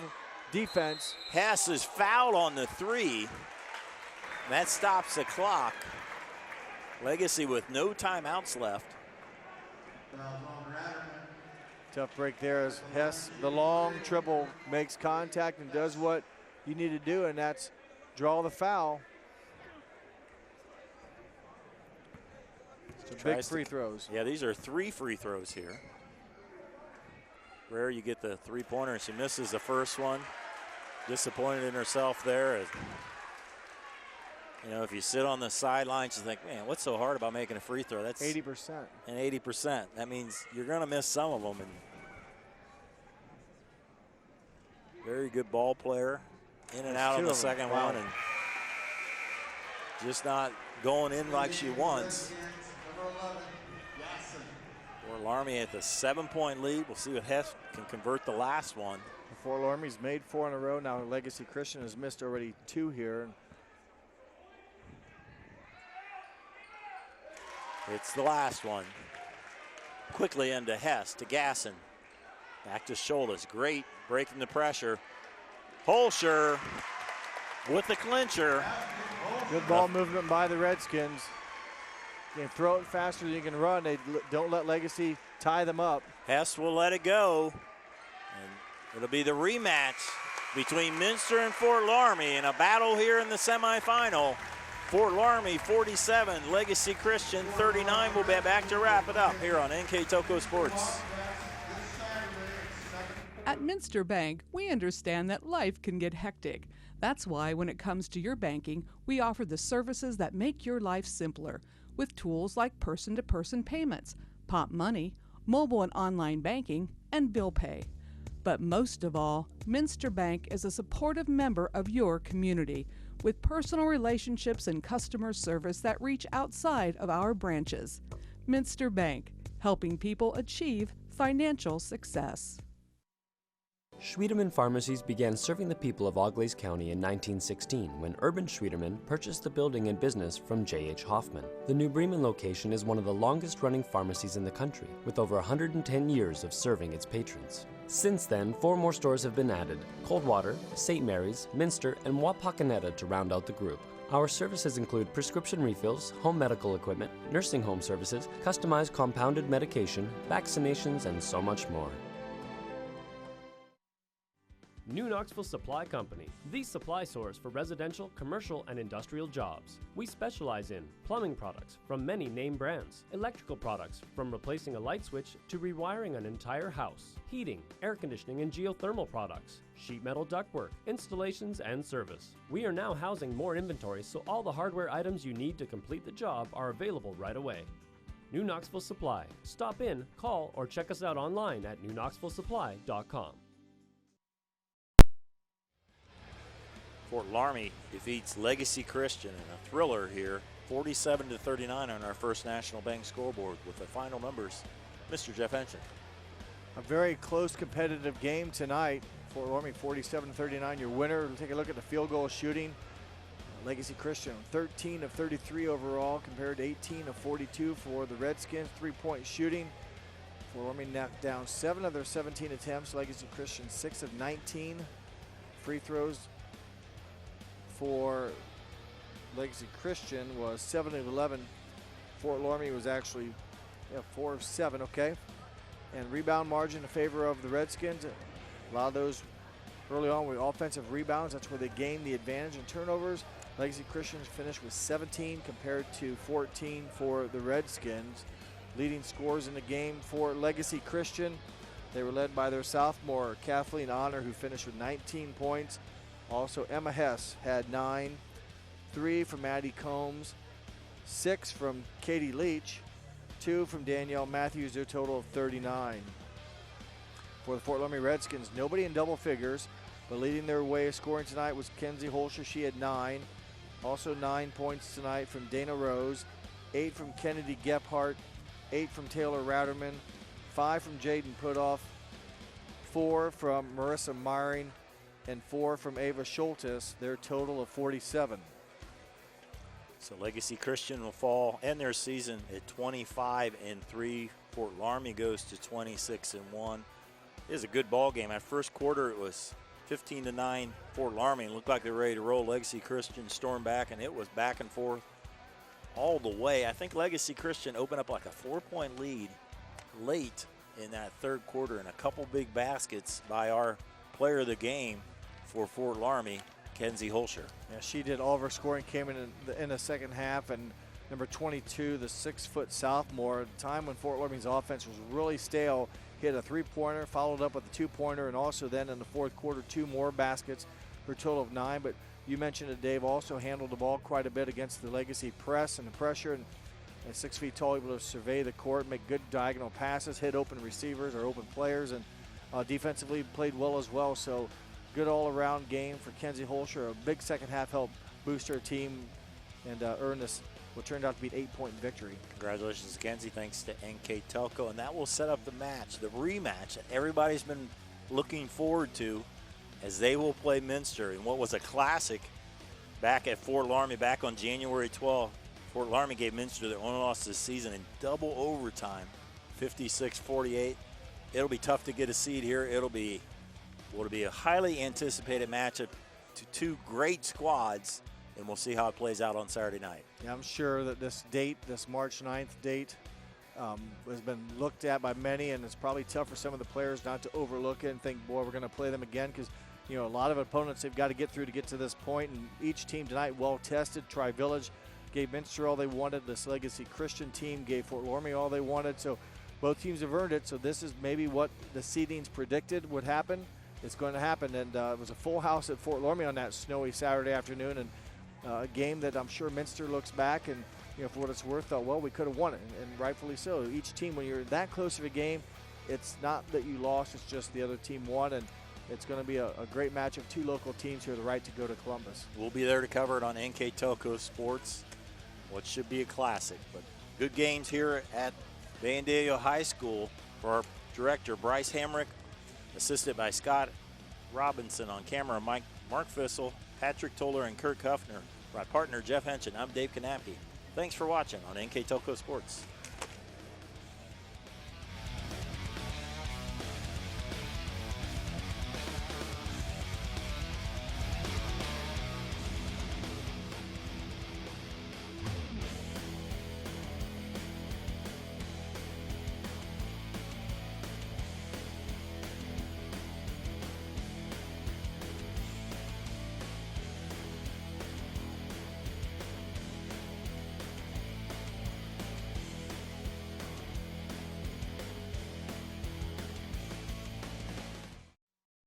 defense. Hess is fouled on the 3. That stops the clock. Legacy with no timeouts left. Tough break there as Hess, the long triple, makes contact and does what you need to do, and that's draw the foul. Big free throws. Yeah, these are 3 free throws here. Rare you get the three-pointer, and she misses the first one. Disappointed in herself there. As, you know, if you sit on the sidelines, you think, man, what's so hard about making a free throw? That's 80%. And 80%. That means you're going to miss some of them. And very good ball player. In and out on the second one, and just not going in like she wants. Loramie at the 7-point lead. We'll see what Hess can convert the last one. Fort Loramie's made 4 in a row. Now Legacy Christian has missed already 2 here. It's the last one. Quickly into Hess, to Gasson. Back to Scholas. Great breaking the pressure. Holscher with the clincher. Good ball movement by the Redskins. You can throw it faster than you can run. They don't let Legacy tie them up. Hess will let it go. And it'll be the rematch between Minster and Fort Loramie in a battle here in the semifinal. Fort Loramie 47, Legacy Christian 39. We'll be back to wrap it up here on NKTelco Sports. At Minster Bank, we understand that life can get hectic. That's why when it comes to your banking, we offer the services that make your life simpler with tools like person-to-person payments, Pop Money, mobile and online banking, and bill pay. But most of all, Minster Bank is a supportive member of your community with personal relationships and customer service that reach outside of our branches. Minster Bank, helping people achieve financial success. Schwiedemann Pharmacies began serving the people of Auglaize County in 1916 when Urban Schwiedemann purchased the building and business from J.H. Hoffman. The New Bremen location is one of the longest-running pharmacies in the country, with over 110 years of serving its patrons. Since then, 4 more stores have been added: Coldwater, St. Mary's, Minster, and Wapakoneta to round out the group. Our services include prescription refills, home medical equipment, nursing home services, customized compounded medication, vaccinations, and so much more. New Knoxville Supply Company, the supply source for residential, commercial, and industrial jobs. We specialize in plumbing products from many name brands, electrical products from replacing a light switch to rewiring an entire house, heating, air conditioning, and geothermal products, sheet metal ductwork, installations, and service. We are now housing more inventory, so all the hardware items you need to complete the job are available right away. New Knoxville Supply. Stop in, call, or check us out online at newknoxvillesupply.com. Fort Loramie defeats Legacy Christian in a thriller here, 47-39 on our First National Bank scoreboard. With the final numbers, Mr. Jeff Henshin. A very close competitive game tonight. Fort Loramie 47-39, your winner. We'll take a look at the field goal shooting. Legacy Christian 13 of 33 overall compared to 18 of 42 for the Redskins. 3-point shooting. Fort Loramie knocked down 7 of their 17 attempts. Legacy Christian 6 of 19. Free throws for Legacy Christian was 7 of 11. Fort Loramie was actually 4 of 7, okay. And rebound margin in favor of the Redskins. A lot of those early on with offensive rebounds. That's where they gained the advantage in turnovers. Legacy Christians finished with 17 compared to 14 for the Redskins. Leading scorers in the game for Legacy Christian. They were led by their sophomore, Kathleen Honor, who finished with 19 points. Also, Emma Hess had 9, 3 from Maddie Combs, 6 from Katie Leach, 2 from Danielle Matthews, their total of 39. For the Fort Loramie Redskins, nobody in double figures, but leading their way of scoring tonight was Kenzie Holscher. She had 9. Also 9 points tonight from Dana Rose, 8 from Kennedy Gephardt, 8 from Taylor Ratterman, 5 from Jaden Putoff, 4 from Marissa Myring, and 4 from Ava Schultes, their total of 47. So Legacy Christian will end their season at 25-3. Fort Loramie goes to 26-1. It is a good ball game. At first quarter, it was 15-9 Fort Loramie. It looked like they were ready to roll. Legacy Christian stormed back, and it was back and forth all the way. I think Legacy Christian opened up like a 4-point lead late in that third quarter, and a couple big baskets by our player of the game for Fort Loramie, Kenzie Holscher. Yeah, she did. All of her scoring came in the second half, and number 22, the 6-foot sophomore. A time when Fort Loramie's offense was really stale. Hit a 3-pointer, followed up with a 2-pointer, and also then in the fourth quarter, 2 more baskets for a total of 9. But you mentioned it, Dave, also handled the ball quite a bit against the Legacy press and the pressure. And 6 feet tall, able to survey the court, make good diagonal passes, hit open receivers or open players, and defensively played well as well. So good all-around game for Kenzie Holscher. A big second half helped boost her team and earn this what turned out to be an 8-point victory. Congratulations, Kenzie. Thanks to NKTelco. And that will set up the match, the rematch that everybody's been looking forward to, as they will play Minster in what was a classic back at Fort Loramie back on January 12th. Fort Loramie gave Minster their only loss this season in double overtime, 56-48. It'll be tough to get a seed here. It'll be a highly anticipated matchup to 2 great squads, and we'll see how it plays out on Saturday night. Yeah, I'm sure that this date, this March 9th date, has been looked at by many, and it's probably tough for some of the players not to overlook it and think, boy, we're going to play them again, because a lot of opponents they've got to get through to get to this point, and each team tonight well tested. Tri-Village gave Minster all they wanted. This Legacy Christian team gave Fort Loramie all they wanted, so both teams have earned it. So this is maybe what the seedings predicted would happen. It's going to happen, and it was a full house at Fort Loramie on that snowy Saturday afternoon, and a game that I'm sure Minster looks back and, for what it's worth, thought, well, we could have won it, and rightfully so. Each team, when you're that close of a game, it's not that you lost, it's just the other team won, and it's going to be a great match of 2 local teams who have the right to go to Columbus. We'll be there to cover it on NKTelco Sports, what should be a classic. But good games here at Vandalia High School for our director, Bryce Hamrick, assisted by Scott Robinson on camera, Mark Fissel, Patrick Toller, and Kirk Huffner. My partner, Jeff Henson. I'm Dave Knappke. Thanks for watching on NKTelco Sports.